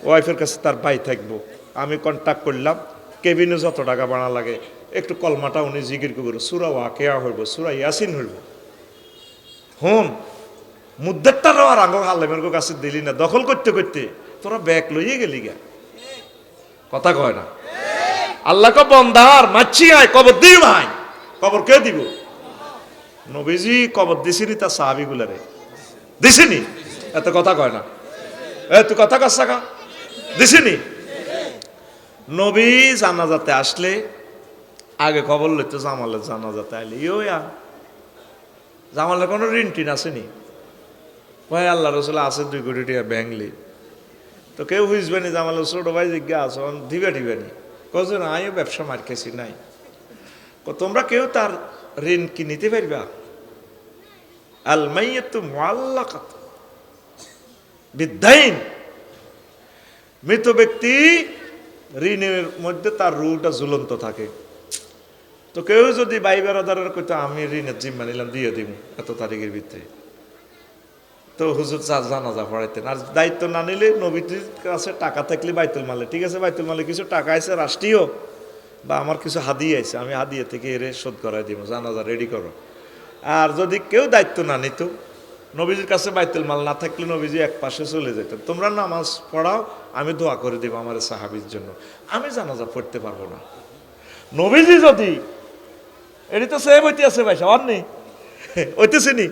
ওয়াইফের কাছে তার ভাই থাকবো, আমি কন্ট্যাক্ট করলাম, কেবিনে যত টাকা বাড়া লাগে একটু কলমাটা উনি জিকির করবো, সুরা ওয়াকিয়া হইব, সুরা ইয়াসিন হইব। হুন মুদ্দারটারও আর আঙ্গ আলেমের কাছে দিলি না, দখল করতে করতে তোরা ব্যাগ লইয়ে গেলি গা, কথা কয় না। আল্লাহকে বন্দার মাছি আয় কবর দিই ভাই, কবর কে দিব? নবীজি কবর দিছিনি তার সাহাবিগুলারে, দিছিনি? এত কথা কয় না, তুই কথা কাছ থাকা দিছিনি? নবী জানাজাতে আসলে আগে খবর লইতো জামালের জানাজাতে আইলে ইয়া জামালের কোনো ঋণ টিন আসেনি? ভাই আল্লাহ রসুল আছে 2 কোটি টাকা ব্যাংলি, তো কেউ বুঝবেনি জামালের ছোট ভাই জিজ্ঞা আস দিবে দিবেনি, কজন আমিও ব্যবসা মার খেয়েছি নাই, তোমরা কেউ তার ঋণ কি নিতে পারবা? আল মাইয়াতু মুআল্লাকাত বিদ্দাইন, মৃত ব্যক্তি ঋণের মধ্যে তার রুটা ঝুলন্ত থাকে। তো কেউ যদি ভাই বেড়াদারের কইতো আমি ঋণের জিম্মা নিলাম দিয়ে দিব এত তারিখের ভিতরে, তো হুজুর জানাজা পড়াইতেন। আর দায়িত্ব না নিলে নবীজির কাছে টাকা থাকলে বাইতুল মালে, ঠিক আছে বাইতুল মালে কিছু টাকা আছে রাষ্ট্রীয় বা আমার কিছু হাদিয়ে আছে, আমি হাদিয়ে থেকে এরে শোধ করাই দিব, জানাজা রেডি করো। আর যদি কেউ দায়িত্ব না নিত, নবীজির কাছে বাইতুল মাল না থাকলে নবীজি এক পাশে চলে যেতেন, তোমরা নামাজ পড়াও আমি দোয়া করে দেবো আমার সাহাবীর জন্য, আমি জানাজা পড়তে পারবো না। নবীজি যদি এটি তো সেভ হইতে আছে ভাই সবার নেই হইতেছে নি,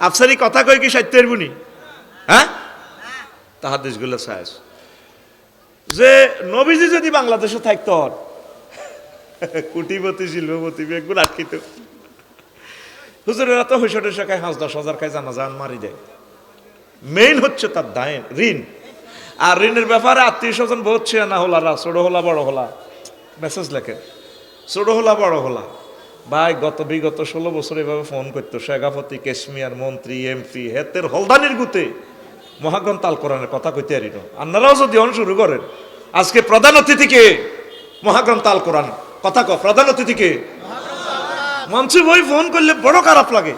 আফসারি কথা কই কি সাহিত্যের বুনি, হ্যাঁ তাহার দেশগুলো সাহস যে নবীজি যদি বাংলাদেশে থাকতো কোটিপতি শিল্পপতি বেগুন আটকিত, হুজুরেরা তো হইসটে খায় 5-10 হাজার খায় জানাজান মারি দেয়। মেইন হচ্ছে তার দায় ঋণ, আর ঋণের ব্যাপারে আত্মীয় স্বজন বহুত ছে না হলারা, ছোট হলা বড় হলা মেসেজ লেখেন, ছোট হলা বড় হলা ভাই বিগত 16 বছর এভাবে ফোন করতো শেখাপতি কেশমিয়ার মন্ত্রী এমপি হেতের হলদানির গুতে মহাগ্রন্থ আল কোরআনের কথা কইতে আরিন। আপনারাও যদি অন শুরু করেন, আজকে প্রধান অতিথিকে মহাগ্রন্থ আল কোরআন কথা কো, প্রধান অতিথিকে মঞ্চে বই ফোন করলে বড় খারাপ লাগে,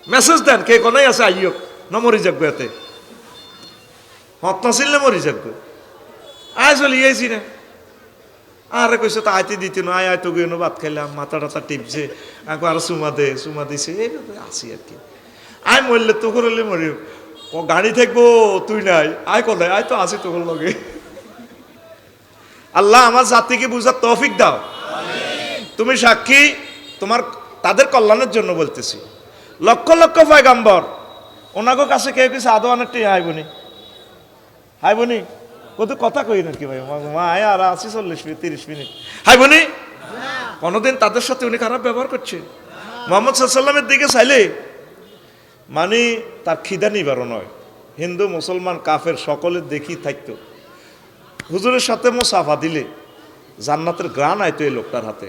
মেসেজ দেন কে কোনাই আছে আইয়ক ন মরি যাকবো, এতে হত নাছিল মরি যাকবো, আয় চলি আইছি না আরে কইছে তা আইতে দিতে না, আয় তো গেনো ভাত খাইলাম, মাথা টাথা টিপছে, আগে আরো চুমা দিছে, এইভাবে আসি আর কি। আয় মরলে তো করলে মরি, ও গাড়ি থাকবো তুই নাই, আয় কোথায়, আয় তো আসি তোর লগে। আল্লাহ আমার জাতিকে বুঝার তৌফিক দাও, তুমি সাক্ষী, তোমার তাদের কল্যাণের জন্য বলতেছি। লক্ষ লক্ষ পয়গাম্বর ওনাগো কাছে কেউ কিছু আদৌ অনেকটি হাই বনি কত কথা কই নাকি ভাই, মা আয় আর আছি 40-30 মিনিট, হাই বনি কোনোদিন তাদের সাথে উনি খারাপ ব্যবহার করছে? মোহাম্মদ সাল্লামের দিকে চাইলে মানে তার খিদা নিবারও নয়, হিন্দু মুসলমান কাফের সকলের দেখি থাকতো, হুজুরের সাথে মুসাফা দিলে জান্নাতের গ্রান আইতো এই লোকটার হাতে।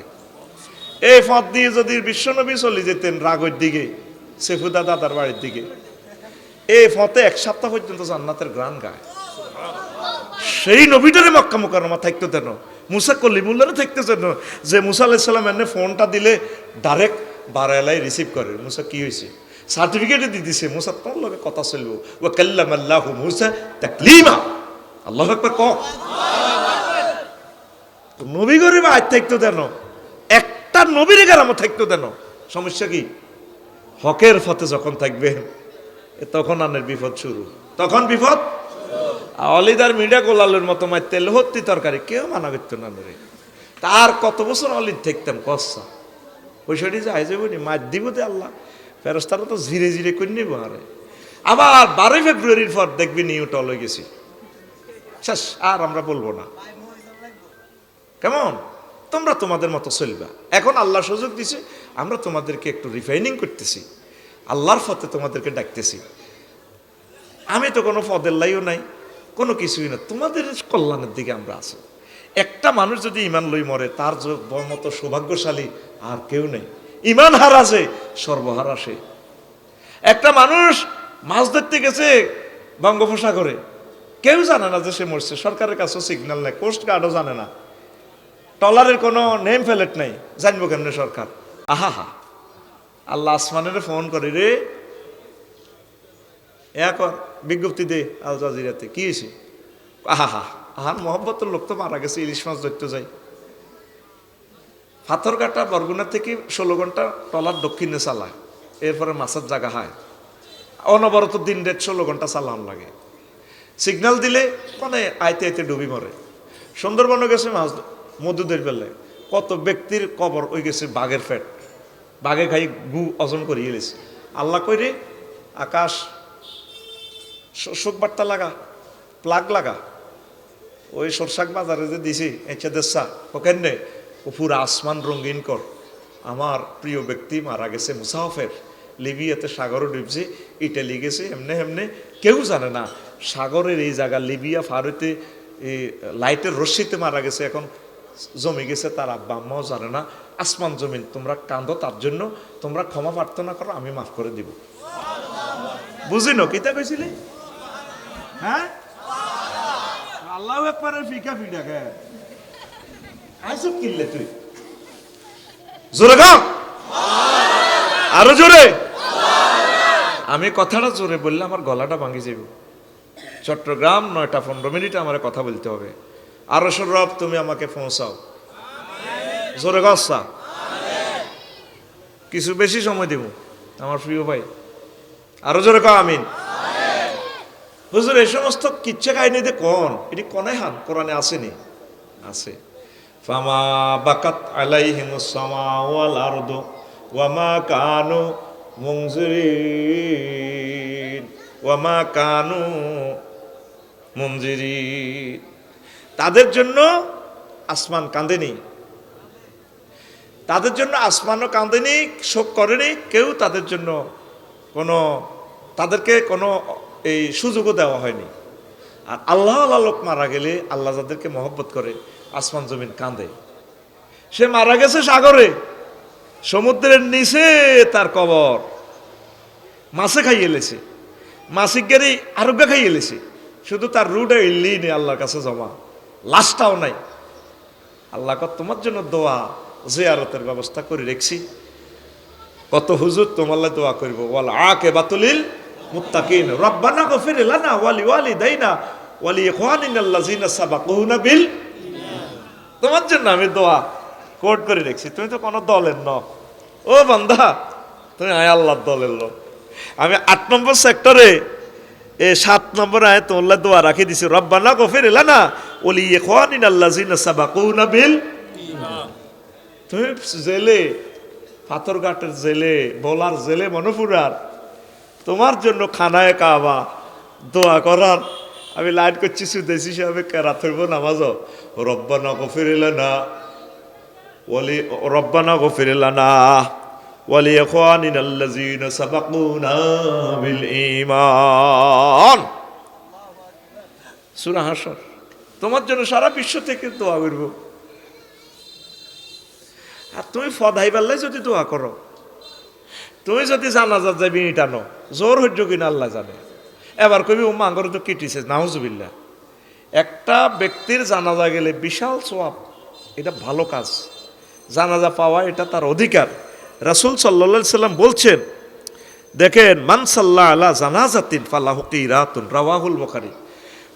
এই পথ দিয়ে যদি বিশ্বনবী চলে যেতেন রাগের দিকে, সেফুদা দাদার বাড়ির দিকে, এই পথে 1 সপ্তাহ পর্যন্ত জান্নাতের গ্রান গায়। সেই নবীটারে মক্কা মুকাররমা থাকতো দেন, মুসা কলিমুল্লাহরে থাকতে যেন, যে মুসা আলাইহিস সালাম এনে ফোনটা দিলে ডাইরেক্ট বারায়ালাই রিসিভ করে, মুসা কি হয়েছে সার্টিফিকেটে দিয়ে দিছে, মুসা তোর লগে কথা চলবো, ওয়া কাল্লামাল্লাহু মুসা তাকলিমা, আল্লাহু আকবার ক। নবী গরিব আজ থাকতো দেন, একটা নবীর গারামও থাকতো দেন, সমস্যা কি? হকের পথে যখন থাকবেন তখন আনের বিপদ শুরু, তখন বিপদ। অলিদার মিডিয়া গোলালের মতো মারতে হত্যি তরকারি কেউ মানা করতো না রে, তার কত বছর অলিদ থাকতাম কসা পয়সাটি যাই যাবো নি মার দিব দে আল্লাহ, ফেরস্তারা তো ধীরে ধীরে করে নিব। আরে আবার 12 ফেব্রুয়ারির পর দেখবি নিউটা হয়ে গেছি শেষ, আর আমরা বলবো না, কেমন তোমরা তোমাদের মতো চলবা। এখন আল্লাহ সুযোগ দিছে, আমরা তোমাদেরকে একটু রিফাইনিং করতেছি, আল্লাহর পথে তোমাদেরকে ডাকতেছি। আমি তো কোনো পদের লাইও নাই, কোনো কিছুই না, তোমাদের কল্যাণের দিকে আমরা আছি। একটা মানুষ যদি ইমান লই মরে, তার মতো সৌভাগ্যশালী আর কেউ নেই। ইমান হারাছে সর্বহার আসে। একটা মানুষ মাছ ধরতে গেছে বঙ্গোপসাগরে, কেউ জানে না যে সে মরছে, সরকারের কাছেও সিগন্যাল নেই, কোস্ট গার্ডও জানে না, ট্রলারের কোনো নেম প্লেট নেই, জানবো কেমনে সরকার? আহা হা, আল্লাহ আসমানের ফোন করে, রে এখন বিজ্ঞপ্তি দে আল জাজিরাতে, কি হয়েছে? আহা আহার মোহাম্মতের লোক তো মারা গেছে, ইলিশ মাছ ধরতে যাই। পাথরঘাটা বরগুনা থেকে 16 ঘন্টা টলার দক্ষিণে চালায়, এরপরে মাছের জায়গা হয়। অনবরত দিন রাত 16 ঘন্টা চালান লাগে। সিগন্যাল দিলে মানে আইতে আইতে ডুবি মরে। সুন্দরবনে গেছে মাছ মধুদের বেলে, কত ব্যক্তির কবর ওই গেছে বাঘের ফ্যাট, বাঘে খাই গু অজন করিয়ে গেছে। আল্লাহ কইরে আকাশ শোক বার্তা লাগা, প্লাগ লাগা, ওই সরষাক বাজারে যে দিছি এঁচে দেশা ওখানে পুরো আসমান রঙিন কর। আমার প্রিয় ব্যক্তি মারা গেছে মুসাফের, লিবিয়াতে সাগরও ডুবছে, ইটালি গেছে, এমনে এমনে কেউ জানে না সাগরের এই জায়গা লিবিয়া ফারুতে লাইটের রশ্মিতে মারা গেছে। এখন জমে গেছে, তার আব্বা আম্মাও জানে না। আসমান জমিন তোমরা কান্দো, তার জন্য তোমরা ক্ষমা প্রার্থনা করো, আমি মাফ করে দিব। বুঝিনো কিতা কইছিলি? হ্যাঁ, আল্লাহ একবারে ফিকা ফিটা কে আইসব কিনলে তুই জোরে গাও, আরো জোরে। আমি কথাটা জোরে বললে আমার গলাটা ভাঙি যাবে। চট্টগ্রাম 9টা 15 মিনিট আমার কথা বলতে হবে। আরো রব তুমি আমাকে পৌঁছাও, জোরে গসা, কিছু বেশি সময় দেব আমার প্রিয় ভাই, আরো জোরে কও আমিন। হুজুর এই সমস্ত কিচ্ছা কাহিনীতে কোন এটি কোনে হান কোরআনে আসেনি? আছে। ফামা বাকাত আলাইহিমুস সামাউ ওয়াল আরদু ওয়া মা কানু মুনজিরিন ওয়া মা কানু মুনজিরিন। তাদের জন্য আসমান কাঁদেনি, তাদের জন্য আসমানও কাঁদেনি, শোক করেনি কেউ, তাদের জন্য কোনো তাদেরকে কোনো এই সুযোগও দেওয়া হয়নি। আর আল্লাহ লোক মারা গেলে আল্লাহ যাদেরকে মহব্বত করে আসমান জমিন কাঁদে। সে মারা গেছে সাগরে, সমুদ্রের নিচে তার কবর, মাছে খাইয়ে এলেছে, মাসিক গাড়ি আরোগ্য খাইয়ে এলেছে, শুধু তার রুটা এলেই নেই আল্লাহর কাছে জমা, লাশটাও নাই। আল্লাহ তোমার জন্য দোয়া জিয়ারতের ব্যবস্থা করে রেখছি। কত হুজুর তোমার দোয়া করব, ওয়াল আকিবাতুল মুত্তাকিন, রব্বানা গফির লানা ওয়া লিওয়ালিদাইনা ওয়া লিইখওয়ানিনাল্লাযিনা সাবাকুনা বিল। তোমার জন্য আমি দোয়া কোট করে রেখছি। তুমি তো কোনো দলের ন, ও বান্দা, তুমি আয় আল্লাহর দলের লোক। আমি 8 নম্বর সেক্টরে 7 নম্বর আয়াত তোমার দোয়া রাখি দিছি, রব্বানা গফির লানা ওয়া লিইখওয়ানিনাল্লাযিনা সাবাকুনা বিল। তুমি জেলে, পাথরঘাটের জেলে, বলার জেলে, মনপুরার, তোমার জন্য খানায় কাবা দোয়া করার আমি লাইট করছি, শুধেছি সাহেব কেরাত হইব নামাজও, রব্বানা গফির লানা ওয়ালি রব্বানা গফির লানা ওয়া লিইখওয়ানিনাল্লাযিনা সাবাকুনা বিল ঈমান। সূরা হাশর। তোমার জন্য সারা বিশ্ব থেকে দোয়া করব। আর তুমি ফদাইবাল্লাই যদি দোয়া করো, তুমি যদি জানাজা যাবি টানো, জোর হইজ কিনা আল্লাহ জানে। এবার কবি ও মাঙ্গর তো কিটিছে, নাউজুবিল্লাহ। একটা ব্যক্তির জানাজা গেলে বিশাল সওয়াব, এটা ভালো কাজ, জানাজা পাওয়া এটা তার অধিকার। রাসূল সাল্লাল্লাহু আলাইহি সাল্লাম বলছেন, দেখেন, মান সাল্লা আলা জানাজাতিন ফালাহু কিরাতুন, রাওয়াহুল বুখারী।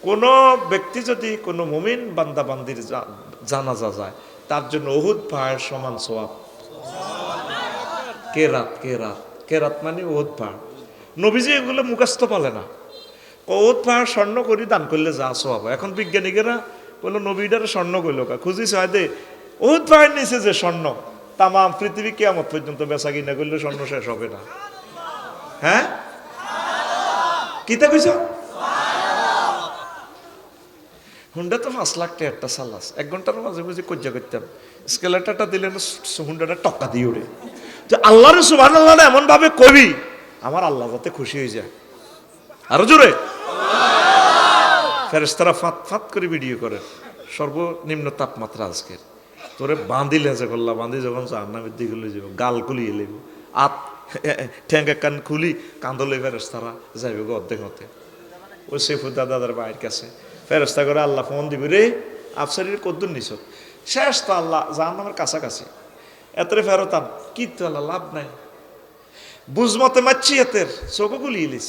কোন ব্যক্তি যদি কোনো মুমিন বান্দা বান্দির জানাজা যায়, তার জন্য উহুদ পাহাড় সমান সওয়াব। কেরাত, কেরাত, কেরাত মানে উহুদ পাহাড়। নবীজি এগুলো মুখস্থ পালে না, উহুদ পাহাড় স্বর্ণ করি দান করলে যা সওয়াব। এখন বিজ্ঞানীরা বললো নবীটারে স্বর্ণ করলো কা, খুঁজিস হয় দে উহুদ পাহাড় নিচে যে স্বর্ণ, তামাম পৃথিবী কিয়ামত পর্যন্ত বেচা কিনা করলে স্বর্ণ শেষ হবে না। হ্যাঁ, কিতা কইছ? হুন্ডা তো 5 লাখ টাকা একটা সালাস, 1 ঘন্টার মাঝে মাঝে কজ্জা করতাম, স্কেলেটারটা দিলে হুন্ডাটা টক্কা দিয়ে ওরে। তো আল্লাহর সুবহানাল্লাহ এমন ভাবে কবি, আমার আল্লাহ যাতে খুশি হয়ে যায়। আরো জোরে। ফেরেশতারা ফাত ফাত করে ভিডিও করে, সর্বনিম্ন তাপমাত্রা আজকের, তোরে বাঁধিলে যে করলা, বাঁধি যখন জাহান্নামের দিকে লই যাব, গাল খুলিয়ে লইব, আত ঠ্যাঙ্গা কান খুলি কান্দলে ফেরেশতারা যাইব গো অর্ধেক হতে। ওই সেফুদ্দা দাদার বাইর কাছে ফেরেশতা করে আল্লাহ ফোন দিবি, রে আফসারির কদ্দুর নিছ, শেষ তো আল্লাহ জাহান্নামের কাছাকাছি, এতরে ফেরতাম কি তো আল্লাহ লাভ নাই, বুঝমতে মারছি, এতের চোখও গুলিয়ে লিস,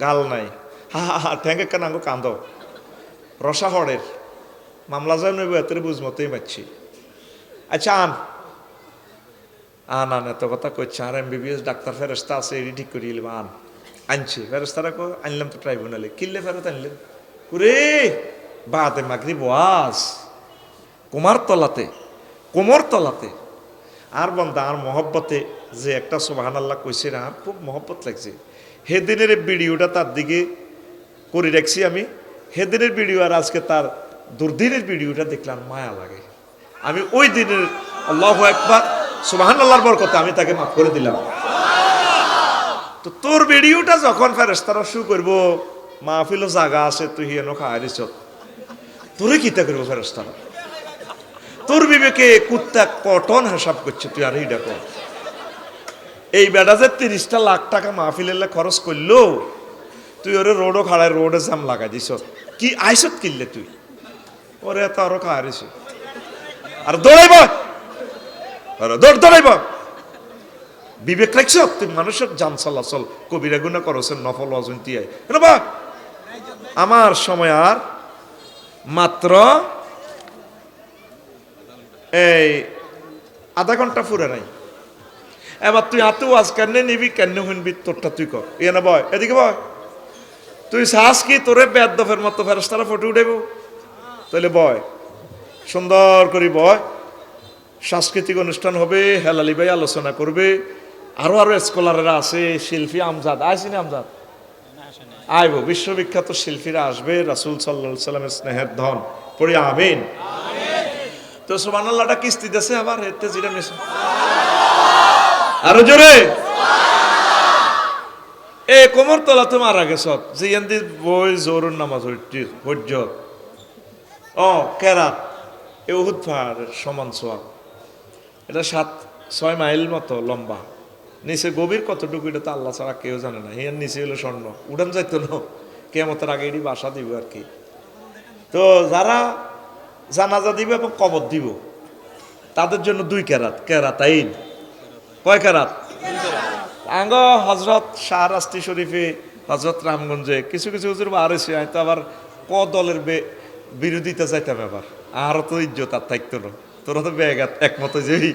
গাল নাই, হা হা হা ঠ্যাঙ্গে কেন আঙ্গো কান্দ রসা হড়ের মামলা যায় নইব এতের বুঝমতেই পাচ্ছি। আচ্ছা আন এত কথা কইছে, আর MBBS ডাক্তার ফেরস্তা আছে এটি ঠিক করিয়ে আন আনছি। ফেরস্তারা আনলাম তো ট্রাইব্যুনালে, কিনলে ফেরত আনলেন কুরে বাদে মাগরিব ওয়াজ কোমর তলাতে। আর বন্দা আর মহব্বতে যে একটা সুবহানাল্লাহ কইছে না, আর খুব মহব্বত লাগছে। হেদিনের ভিডিওটা তার দিকে করে রাখছি আমি, হেদিনের ভিডিও আর আজকে তার দুর্দিনের ভিডিওটা দেখলাম মায়া লাগে। আমি ওই দিনের আল্লাহু আকবার সুবহানাল্লাহর বরকতে আমি তাকে মাফ করে দিলাম। তো তোর ভিডিওটা যখন ফেরেশতারা শুরু করবো, মাহফিলও জায়গা আছে, তুই হেন খাইছ, তোরে কিতা করবো ফেরেশতারা? তোর বিবেকে কুত্তা কটন হিসাব করছে, তুই আর এইটা কর। এই বেটা যে 30টা লাখ টাকা মাহফিলের খরচ করলো, তুই ওরে রোডও খাড়ায় রোডে জাম লাগাই দিস, কি আইসত কিনলে তুই? ওরে এত আরো খাইছ আর দৌড়াইব, দৌড়াইব। বিবেক রাখছ তুই? মানুষের জান চলাচল কবিরা গুনাহ করছেন, নফল অজন্তি আয়। আমার সময় আর মাত্র এই আধা ঘন্টা ফুরে নাই। এবার তুই হাতে ওয়াজ কেন নিবি, কেন শুনবি, তোরটা তুই কর। ইয়ে না বয়, এদিকে বয়। তুই চাস কি তোরে বেদফের মতো ফেরেশতারা ফটো উঠাইব? তাহলে বয়, সুন্দর করি বয়। সাংস্কৃতিক অনুষ্ঠান হবে, হেলালি ভাই আলোচনা করবে, আরো স্কলাররা আছে, শিল্পী আমজাদ আসেনি, আমজাদ আইব, বিশ্ববিখ্যাত শিল্পীরা আসবে, রাসূল সাল্লাল্লাহু আলাইহি সাল্লামের স্নেহের ধন পড়ি আমিন। তো সুবহানাল্লাহটা কিস্তি দেশে আবার হেতে জিরা নিছে আরো জোরে। এ কোমর তলা তো মারা গেছ জিয়ান্দি বই জোরুন নামাজ হজ্জ ও কেরাত এ উহুদ পাহাড়ের সমান সোয়াব। এটা 7-6 মাইল মতো লম্বা, নিচে গভীর কতটুকু এটা তো আল্লাহ ছাড়া কেউ জানে না। হিয়ার নিচে হলো স্বর্ণ, উড়ান যাইতো না, কিয়ামতের আগে এটি বাসা দিব আর কি। তো যারা জানাজা দিব এবং কবর দিব তাদের জন্য 2 কেরাত, কেরাতাইন। কয় কেরাত? আঙ্গ হজরত শাহরাস্তি শরীফে, হজরত রামগঞ্জে কিছু কিছু হুজুর বার হয়েছে, হয়তো আবার দলের বিরোধিতা যাইতাম, আবার আরও তো ইজ্জত আর থাকতো না। তোরা তো বেগাত একমত যেই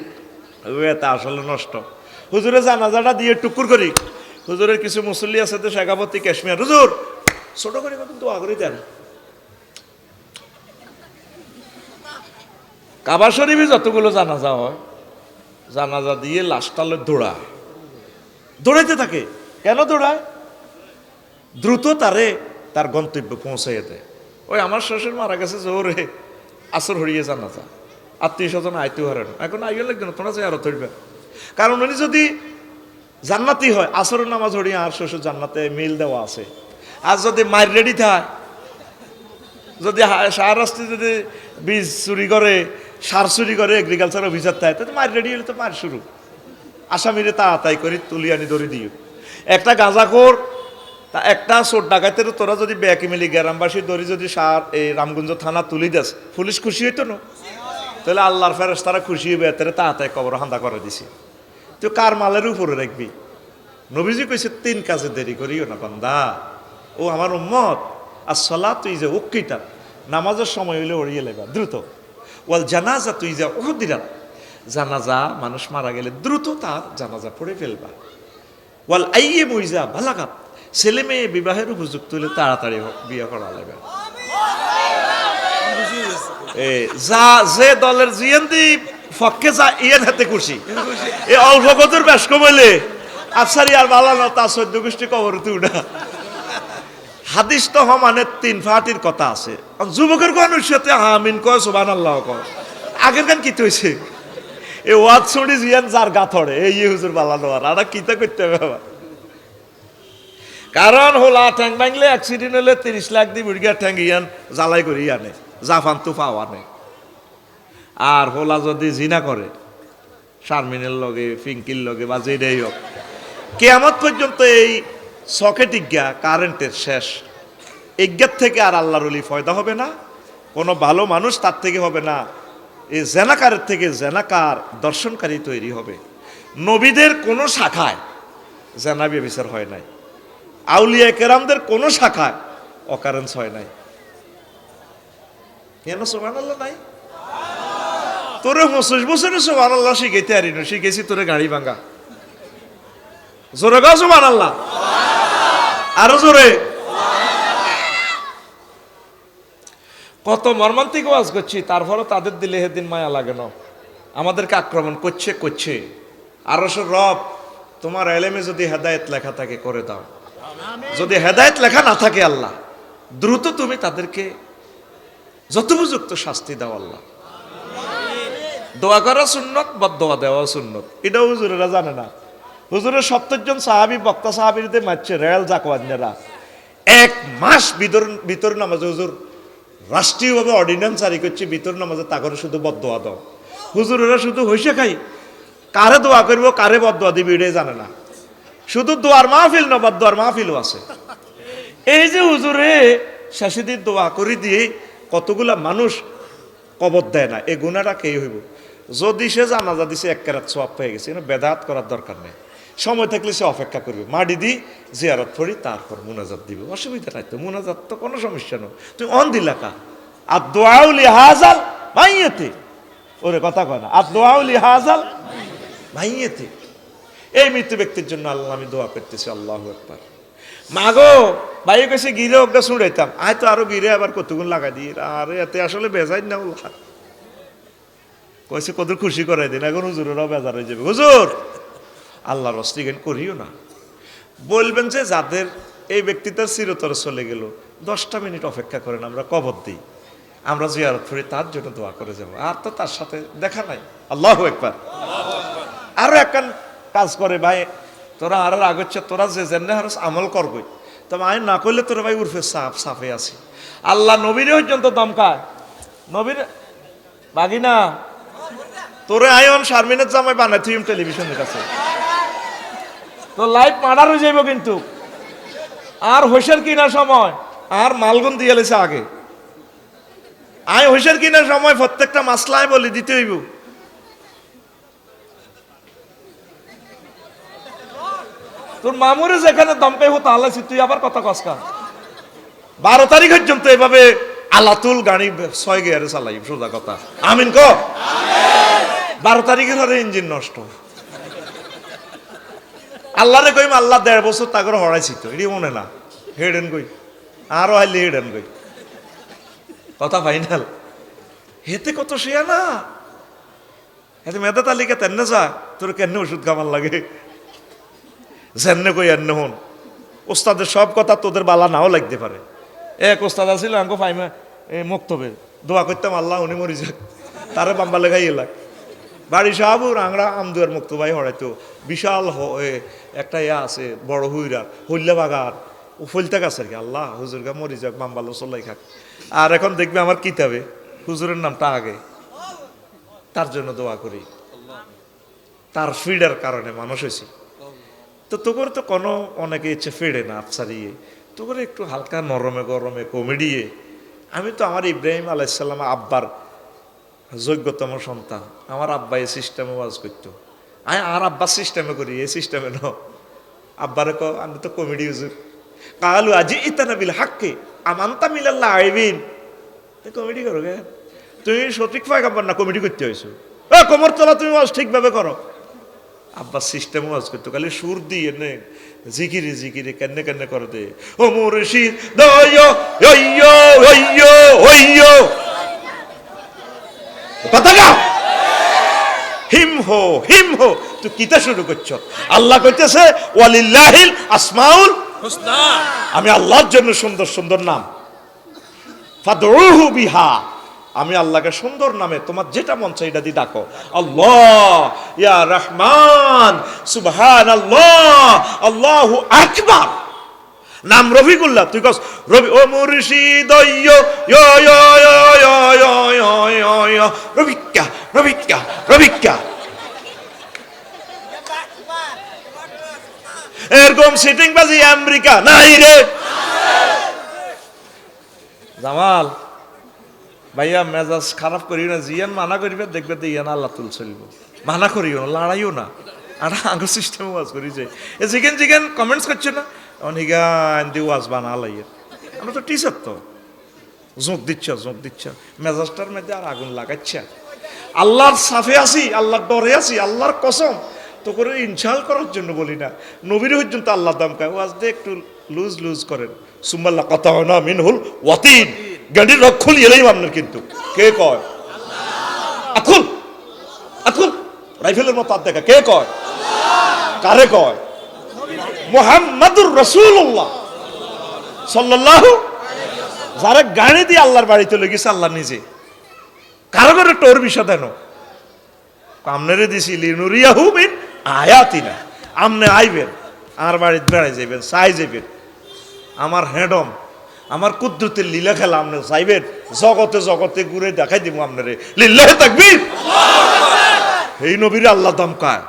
তা আসলে নষ্ট। হুজুরে জানাজাটা দিয়ে টুকুর করি, হুজুরের কিছু মুসল্লি আছে তো শেখাপতি কাশ্মীর, হুজুর ছোট করে কিন্তু আগরি দেন। কাবা শরীফে যতগুলো জানাজা হয়, জানাজা দিয়ে লাশটা দৌড়াইতে থাকে। কেন দৌড়ায়? দ্রুত তার গন্তব্য পৌঁছাইয়ে দেয়। ওই আমার শ্বশুর মারা গেছে জোরে, আসর হরিয়ে জানাজা, আত্মীয় স্বজন আইতেও হারেন, এখন আইও লাগবে না, তোমরা যে আরো ধরবে। কারণ উনি যদি জান্নাতি হয়, আসরের নামাজ হরিয়ে আর শ্বশুর জান্নাতে মিল দেওয়া আছে। আর যদি মায়ের রেডি থাকে, যদি শাহরাস্তি যদি বীজ চুরি করে, সার চুরি করে, এগ্রিকালচার অফিসার থাকে, তাহলে মায়ের রেডি হলে তো মায়ের শুরু। আসামিরে তাড়াতাড়ি করে তুলি আনি ধরে দিও। একটা গাঁজাখোর, তা একটা চোর ডাকাতের তোরা যদি ব্যাকি মিলি গ্রামবাসী ধরি যদি এই রামগঞ্জ থানা তুলি দেস, পুলিশ খুশি হইতো না? তাহলে আল্লাহর ফেরেশতারা খুশি হবে, এতে তাড়াতাড়ি কবর হান্দা করে দিছি। তুই কার মালের উপরে রাখবি? নবীজি কইছে 3 কাজে দেরি করিও না বান্দা, ও আমার উম্মত। আর সালাত তুই যে উক্কিটা, নামাজের সময় হইলে ওড়িয়ে লেবা দ্রুত। ওয়াল জানাজা তুই যা উহুদিরাত, জানাজা মানুষ মারা গেলে দ্রুত তার জানাজা পড়ে ফেলবা। ওয়াল আইয়ে মইজা বালাগাত, ছেলে মেয়ে বিবাহের উপযুক্ত হলে তাড়াতাড়ি বিয়ে করা লাগবে। যা যে দলের জিয়ান্দি ফককে যা ইয়ান হাতে খুশি, এ অল্প কতর বেশ কমাইলে আফসারি আর বালানো তা 14 গোষ্ঠী কবর তুই হাদিস তো মানে 3 ফাটির কথা আছে। যুবকের গানের সাথে আমিন কয় সুবহানাল্লাহ কয়। আগের গান কি হইছে? এ ওয়াজ শুনি জিয়ান যার গা থড়ে, এই হুজুর বালানো আর কিতা করতে হবে বাবা। কারণ হোলা ঠ্যাং ভাঙলে অ্যাক্সিডেন্ট হলে 30 লাখ দিয়ে বুড়িয়া ঠ্যাং ইয়ান জ্বালাই করি আনে, জাফান তুফাও আনে। আর হোলা যদি জিনা করে শারমিনের লগে, পিঙ্কির লগে বা যেটাই হোক, কিয়ামত পর্যন্ত এই সকেট ইজ্ঞা কারেন্টের শেষ। ইজ্ঞার থেকে আর আল্লাহর ওলি ফয়দা হবে না, কোনো ভালো মানুষ তার থেকে হবে না। এই জেনাকারের থেকে জেনাকার দর্শনকারী তৈরি হবে। নবীদের কোনো শাখায় জেনা ব্যভিচার হয় নাই, আউলিয়া কেরামদের কোন শাখায় অকারেন্স হয় নাই। কেন সুবহানাল্লাহ নাই? তোরে 25 বছরে সুবহানাল্লাহ শিখাইতে পারি না, শিখেছি তোরে গাড়ি ভাঙা। জোরে গাও সুবহানাল্লাহ, আরো জোরে। কত মর্মান্তিক ওয়াজ করছি, তারপরও তাদের দিলে সেদিন মায়া লাগে না। আমাদেরকে আক্রমণ করছে। আরো রব তোমার এলেমে যদি হেদায়েত লেখা থাকে করে দাও, যদি হেদায়েত লেখা না থাকে আল্লাহ দ্রুত তুমি তাদেরকে যথোপযুক্ত শাস্তি দাও আল্লাহ। দোয়া করা সুন্নত, বদদোয়া দেওয়া সুন্নত, এটাও হুজুরেরা জানে না। হুজুরের 70 জন সাহাবী বক্তা সাহাবীদের মারছে রেল জাকওয়ানেরা। 1 মাস ভিতর নামাজে হুজুর রাষ্ট্রীয়ভাবে অর্ডিন্যান্স জারি করছে, ভিতর নামাজে তা করে শুধু বদদোয়া দাও। হুজুরেরা শুধু হইসে খাই, কারে দোয়া করবো কারে বদদোয়া দিবি এটাই জানে না। শুধু দোয়ার মাহফিল না, বদদোয়ার মাহফিলও আছে। এই যে হুজুরে শেষে দিন দোয়া করে দিয়ে কতগুলা মানুষ কবর দেয় না, এই গুনাহটা কে হইব? যদি সে জানাজা দিছে 1 কেরাত সওয়াব পেয়ে গেছে, বেদাত করার দরকার নেই। সময় থাকলে সে অপেক্ষা করবে, মাটি দি জিয়ারত পড়ি তারপর মুনাজাত দিব, অসুবিধা নাই তো। মুনাজাত তো কোনো সমস্যা নয়, তুমি অন দিলা কা। আর দোয়াউ লিহাজাল মাইয়াতে, ওরে কথা কয় না, আর দোয়াউ লিহাজাল মাইয়াতে, এই মৃত্যু ব্যক্তির জন্য আল্লাহ আমি দোয়া করতেছি। আল্লাহু আকবার। মাগো ভাই কাছে গিরে ওকে শুনাইতাম, আয় তো আরো গিরে আবার কতগুণ লাগাই দিই, আর এতে আসলে বেজাই না কইছে কত খুশি করাই দিন। এখন হুজুরেরাও বেজার হয়ে যাবে, হুজুর আল্লাহর অস্তিজ্ঞান করিও না। বলবেন যে যাদের এই ব্যক্তি তার চিরতরে চলে গেল, 10টা মিনিট অপেক্ষা করেন, আমরা কবর দিই, আমরা জিয়ারত করি, তার জন্য দোয়া করে যাব। আর তো তার সাথে দেখা নাই। আল্লাহু আকবার। আরো একখান কাজ করে ভাই, তোরা আর আগচ্ছে, তোরা যে জেনে হারস আমল করবই, তবে আইন না করলে তোরা ভাই উর্ফে সাফে আছি। আল্লাহ নবীর পর্যন্ত দমকায়, নবীর বাগিনা তোরে আয়ন শারমিনের জামাই বানাই তুই টেলিভিশনের কাছে, তো লাইভ মার্ডার হয়ে যাইব কিন্তু। আর হোসের কিনার সময় আর মালগুন দিয়ে লেছে আগে, আয় হোসের কিনার সময় প্রত্যেকটা মাসলায় বলি দিতে হইব। তোর মামুরে যেখানে দমকে হতো আল্লাহ, তুই আবার কথা কসকা। 12 তারিখ পর্যন্ত এভাবে আলাতুল গাড়ি 6 গিয়ারে চালাই, সোজা কথা। আমিন ক। 12 তারিখের পরে ইঞ্জিন নষ্ট। আল্লাহরে কইম আল্লাহ 1.5 বছর তা করে হরাইছি তো, এটি মনে না হেডেন কই, আরো আইলে হেডেন কই, কথা ফাইনাল। হেতে কত শেয়া না, এতে মেধা তালিকা তেনে যা, তোর কেন ওষুধ খাবার লাগে জেনে কই এনে হন। ওস্তাদের সব কথা তোদের বালা নাও লাগতে পারে। এক ওস্তাদ আছিল আঙ্গো ফাইমা মুক্তবে দোয়া করতাম, আল্লাহ উনি মরি যাক, তারে বাম্বা লেগাই এলাক। বাড়ি সাহাবুর আংরা আমদুয়ার মুক্ত ভাই হরাইতো, বিশাল একটা ইয়া আছে বড় হুইরার হইল্লা বাগান, ও ফলতে গেছে আর কি। আল্লাহ হুজুর গা মরি যাক, বাম্বালো চল্লাই খাক। আর এখন দেখবে আমার কিতাবে হুজুরের নামটা আগে, তার জন্য দোয়া করি। তার ফিডার কারণে মানুষ হয়েছে। তো তোর তো কোনো অনেকে ইচ্ছে ফেড়ে না আফসারিয়ে, তোর একটু হালকা নরমে গরমে কমেডিয়ে। আমি তো আমার ইব্রাহিম আলাইসাল্লাম আব্বার যোগ্যতম সন্তান, আমার আব্বা এই সিস্টেমে ওয়াজ করতো, আমি আর আব্বার সিস্টেমে করি, এই সিস্টেমে ন। আব্বারে ক আমি তো কমেডি হুজুর, কালু আজি ইতানা বিল হাক্কে আমান্তা মিলাল্লাহ আইবিন, কমেডি করো গে তুমি, সঠিক পায়গাম্বার না কমেডি করতে হয়েছো, কোমর তোলা তুমি ওয়াজ ঠিকভাবে করো। আব্বার সিস্টেম ওয়াজ করতো, খালি সুর দিয়ে নে জিকিরে জিকিরে কেন্নে কেন্নে করে দে, ও মুর্শিদ দয়ো ওইয়ো ওইয়ো ওইয়ো, কথা না হিম হো তুই কিতা শুরু করছ? আল্লাহ কইতেছে ওয়ালিল্লাহিল আসমাউল হুসনা, আমি আল্লাহর জন্য সুন্দর সুন্দর নাম, ফাদউহু বিহা, আমি আল্লাহকে সুন্দর নামে তোমার যেটা মন চাই এটা দিয়ে ডাকো। আল্লাহ ইয়া রহমান সুবহানাল্লাহ আল্লাহু আকবার। নাম রফিকুল্লাহ, তুই কস রবি ও মুর্শিদ ইয়ো ইয়ো ইয়ো ইয়ো ইয়ো ইয়ো ইয়ো রবিকা রবিকা রবিকা, এরকম সিটিং বাজি আমেরিকা নাই রে। জামাল ভাইয়া মেজাজ খারাপ করিও না, জিয়ান মানা করিবে দেখবে ইয়ান আল্লাহ তুল চলিব, মানা করিও না, লড়াইও না। আর আগে সিস্টেম ওয়াজ করি যে জিগেন জিগেন কমেন্টস করছে না, অনিগান দিয়ে ওয়াজ বানা লাইয়ের। আমরা তো টিচার তো, জোঁক দিচ্ছ মেজাজটার মধ্যে আর আগুন লাগাচ্ছা। আল্লাহর সাফে আছি, আল্লাহর ডরে আছি, আল্লাহর কসম তো করে ইনশাল করার জন্য বলি না। নবীর পর্যন্ত আল্লাহ দাম খায়, ওয়াজ দিয়ে একটু লুজ করেন। সুম্মাল্লাহ কথা হয় না মিনহুল ওয়াতিন, গাড়ির রক্ষল এলেই আপনার কিন্তু কে কয়? আকুল রাইফেলের মতো হাত দেখা কে কয়? কারে কয়? মুহাম্মাদুর রাসূলুল্লাহ সাল্লাল্লাহু। যারা গাড়ি দিয়ে আল্লাহর বাড়িতে লেগেছে আল্লাহ নিজে, কারো করে টোর বিষয় দেন আমনেরে দিছি লিনুরিয়াহু মিন আয়াতিনা। আমনে আইবেন আর বাড়িতে বেড়াই যাইবেন, চাই যাইবেন, আমার হ্যাডম আমার কুদরতের লীলা খেলা আপনি চাইবেন, জগতে ঘুরে দেখাই দিব আপনারে। লিল্লাহি তাকবীর। এই নবীর আল্লাহ দাম কায়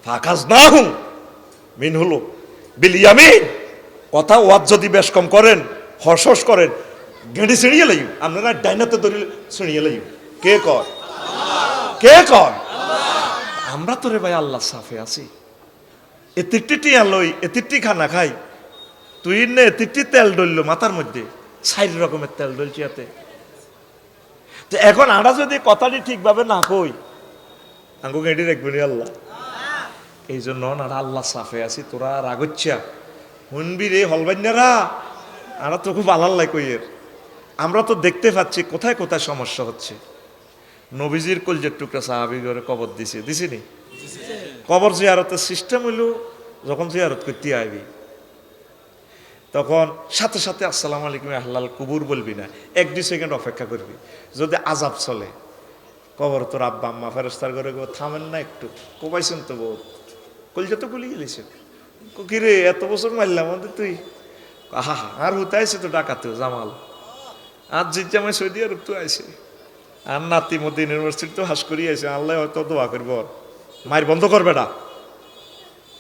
ফাকাজ না হুম মিন হলো বিলিয়ামিন। কথা ওয়াজ যদি বেশ কম করেন, হর্ষস করেন, গেঁড়ি ছিঁড়িয়ে লাইব আপনারা, ডাইনাতে ধরিলে ছিঁড়িয়ে লাইব। কে কয়? আমরা তো রে ভাই আল্লাহ সাফে আছি। এতিরটি আলোই এতিরটি খানা খাই, তুই নে এতিরটি তেল ডললো মাথার মধ্যে, 4 রকমের তেল ডলছি এতে। তো এখন আমরা যদি কথাটি ঠিকভাবে না কই, আঙ্গু গেঁড়ি রাখবেন আল্লাহ। এই জন্য আর আল্লাহ সাফে আছি, তোরা রাগচ্ছা শুনবি রে হলবান্যারা, আমরা তো খুব আল্লাহ কইয়ের। আমরা তো দেখতে পাচ্ছি কোথায় কোথায় সমস্যা হচ্ছে। নবীজির কলজের টুকরা সাহাবী করে কবর দিছিনি? কবর জিয়ারতের সিস্টেম হইল, যখন জিয়ারত করতে আইবি তখন সাথে সাথে আসসালামু আলাইকুম আহলাল কুবুর বলবি না, 1-2 সেকেন্ড অপেক্ষা করবি। যদি আজাব চলে, কবর তোর আব্বা আম্মা ফেরেশতার করে থামেন না একটু, কোপাইছেন তো বহুত, কলজা তো গুলি গেলিছেন, কিরে এত বছর মারলাম আমাদের তুই, আহা আর হুতাইছে তো ডাকাতেও জামাল, আর জিজ্জামাই সৌদি আরব তো আইছে, আর নাতি মদিন ইউনিভার্সিটি তো হাস করি আইছে, আল্লাহ হয়তো দোয়া করব, মায়ের বন্ধ করবে না।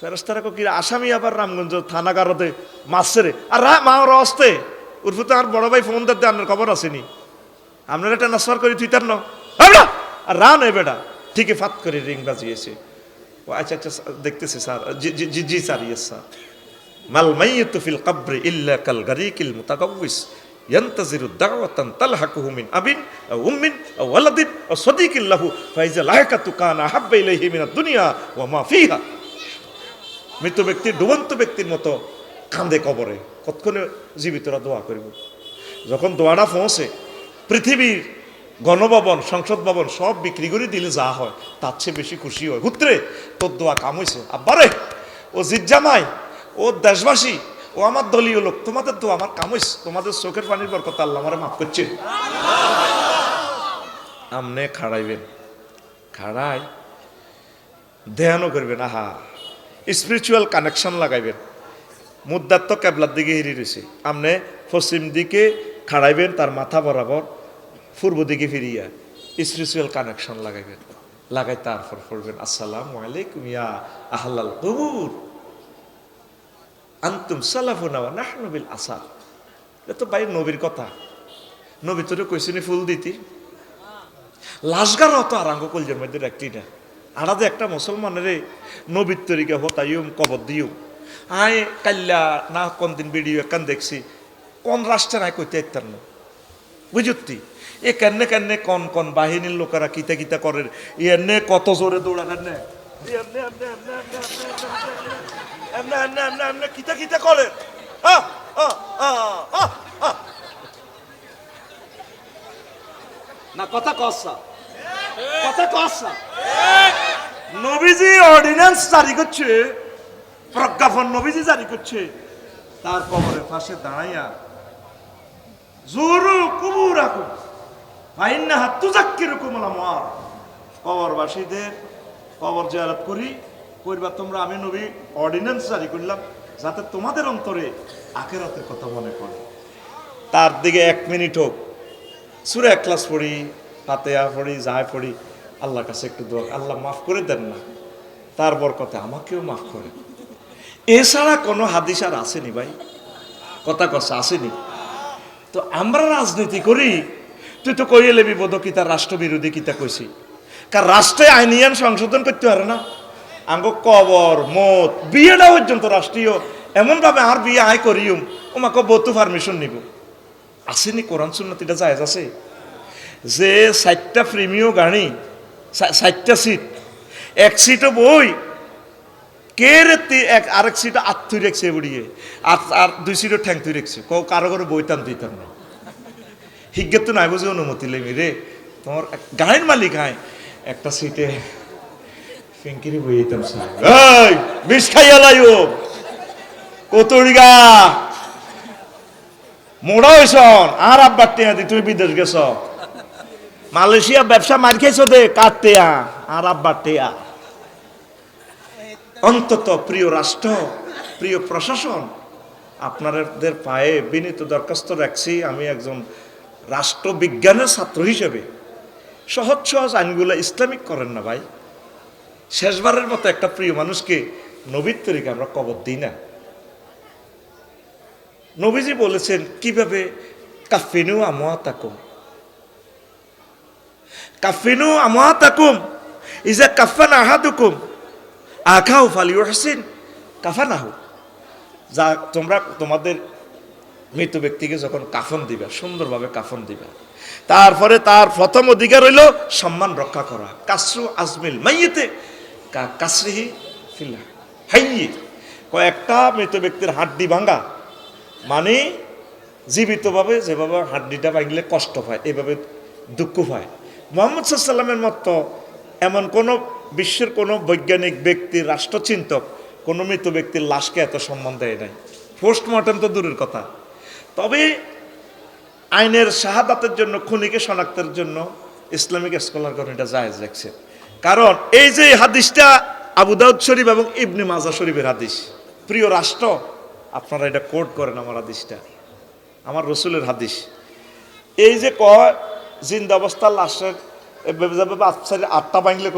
ফেরেশতারা কি আসামি আবার রামগঞ্জ থানাগারতে মারছে রে, আর মা ওরা আসতে উর্ফুতে আর বড় ভাই ফোন দিতে আপনার খবর আসেনি, আপনারা ট্রান্সফার করে তুই তার আর রা নেই বেটা, ঠিকই ফাত করে রিং বাজিয়েছে। ও আচ্ছা দেখতেছি স্যার, জি স্যার, ইয়েস স্যার। মাল মাইয়িতু ফিল কবরি ইল্লা কাল গারিকিল মুতাকাব্বিস ইয়ান্তাজিরু দাওয়াতান তালহাকুহু মিন আবিন আও উম্মিন আও ওয়ালাদিন আও সাদিকিন লাহু ফাইজা লাহাকাতু কানা হাব্বা ইলাইহি মিনাদ দুনিয়া ওয়া মা ফিহা। মৃত ব্যক্তির ডুবন্ত ব্যক্তির মতো কান্দে কবরে, কতক্ষণে জীবিতরা দোয়া করব। যখন দোয়াটা পৌঁছে, পৃথিবীর গণভবন সংসদ ভবন সব বিক্রি করে দিলে যা হয় তার চেয়ে বেশি খুশি হয়। পুত্রে তোর দোয়া কাম হয়েছে, আব্বারে ও জিজ্জামাই, ও দেশবাসী, ও আমার দলীয় লোক, তোমাদের দোয়া আমার কাম হয়েছে, তোমাদের চোখের পানির বরকত আল্লাহ আমারে মাফ করছে। আমনে খাড়াইবেন, খাড়াই ধ্যানও করবেন, আহা স্পিরিচুয়াল কানেকশন লাগাইবেন। মুদ্দার তো কেবলার দিকে হেরি রয়েছে, আপনি পশ্চিম দিকে খাড়াইবেন, তার মাথা বরাবর পূর্ব দিকে ফিরিয়া স্পিরিচুয়াল কানেকশন লাগাইবেন, লাগাই তারপর পড়বেন আসসালামু আলাইকুম ইয়া আহলাল কুবুর আনতুম সালাফুনা ওয়া নাহনু বিল আসার। এটা তো ভাই নবীর কথা, নবী তোরে কইছিনি ফুল দিতি, লাশগার হতো আরাঙ্গ কলজের মধ্যে রাখতি না। আড়াতে একটা মুসলমানের নবীর তরিকা হতাইম কবর দিও, আয় কাল্লা না কোন দিন ভিডিও একান দেখছি, কোন রাষ্ট্রে নাই কইতে ইত্যার না বুঝতি, এ কেনে কেনে কোন কোন বাহিনীর লোকেরা কিতা কিতা করেন, এনে কত জোরে দৌড়ান না, কিতা কিতা করে না, কথা কসা কথা কসা। নবীজি অর্ডিন্যান্স জারি করছে, প্রজ্ঞাপন নবীজি জারি করছে, তার কবরের পাশে দাঁড়াইয়া জোরু কুবুরাকুম ফাইন্নাহা তুযাক্কিরুকুম আল-আমওয়াত, কবরবাসীদের কবর জিয়ারত করিবা তোমরা। আমি নবী অর্ডিন্যান্স জারি করলাম যাতে তোমাদের অন্তরে আখিরাতের কথা মনে পড়ে। তার দিকে 1 মিনিট হোক সূরা ইখলাস পড়ি, ফাতিহা পড়ি, যাই পড়ি, আল্লাহর কাছে একটু দোয়া, আল্লাহ মাফ করে দেন না, তার বরকতে আমাকেও মাফ করে। এছাড়া কোনো হাদিস আর আসেনি ভাই, কথা কষা আসেনি। তো আমরা রাজনীতি করি, তুই তো কইয়ে লেবি বোধ কিতা রাষ্ট্রবিরোধী কিতা কইছি, কার রাষ্ট্রে আইনিয়ান সংশোধন করতে পারে না। আঙ্গ কবর মত বিয়েটা পর্যন্ত রাষ্ট্রীয় এমনভাবে আর বিয়ে আয় করিম ওমাকে বউ পারমিশন নিব আসেনি কোরআন সুন্নাত এটা জায়েজ আছে যে 60টা প্রিমিয়াম গাড়ি 60টা সিট এক সিটও বই কে রে আরেক সিট আত্মই রেখছে বুড়িয়ে আর 2 সিটও ঠ্যাং তুই রেখছে কারো কারো বইতাম দিতাম না হিজ্ঞের তো নাই বুঝে অনুমতি লেমি রে তোমার গাড়ির মালিক আয় একটা সিটে ফিঙ্কিরি বই যেতাম এই বিষ খাইয়া লাইও কতড়িগা মোড়া হইছন আর আব্বার টিয়া দি তুই বিদেশ গেছ মালয়েশিয়া ব্যবসা মার খাইছো দে কাটতেয়া আর আব্বার টিয়া অন্তত প্রিয় রাষ্ট্র প্রিয় প্রশাসন আপনাদের পায়ে বিনীত দরখাস্ত রাখছি আমি একজন রাষ্ট্রবিজ্ঞানের ছাত্র হিসেবে সহজ সহজ আইনগুলো ইসলামিক করেন না ভাই শেষবারের মতো একটা প্রিয় মানুষকে নবীর তরিকা আমরা কবর দিই না নবীজি বলেছেন কিভাবে কাফিনু আমওয়াতাকুম কাফিনু আমওয়াতাকুম ইজা কাফানা আহাদুকুম আখাউ ফালিউহসিন কাফানাহু যা তোমরা তোমাদের মৃত ব্যক্তিকে যখন কাফন দিবা সুন্দরভাবে কাফন দিবা তারপরে তার প্রথম অধিকার হইল সম্মান রক্ষা করা কাসরু আজমিল মাইয়িতে কাসরিহি ফিল হাইয়্যি কয়েকটা মৃত ব্যক্তির হাড্ডি ভাঙা মানে জীবিতভাবে যেভাবে হাড্ডিটা ভাঙলে কষ্ট পায় এভাবে দুঃখ পায় মুহাম্মদ সাল্লাল্লাহু আলাইহি ওয়াসাল্লামের মতো এমন কোনো বিশ্বের কোনো বৈজ্ঞানিক ব্যক্তি রাষ্ট্রচিন্তক কোনো মৃত ব্যক্তির লাশকে এত সম্মান দেয় নাই পোস্টমর্টম তো দূরের কথা তবে আইনের শাহাদাতের জন্য খুনিকে শনাক্তের জন্য ইসলামিক স্কলারগণ এটা জায়েজ রাখছে কারণ এই যে হাদিসটা আবু দাউদ শরীফ এবং ইবনে মাজাহ শরীফের হাদিস প্রিয় রাষ্ট্র আপনারা এটা কোট করেন আমার হাদিসটা আমার রসুলের হাদিস এই যে কয় জিন্দা অবস্থার লাশের আটটা ভাঙলে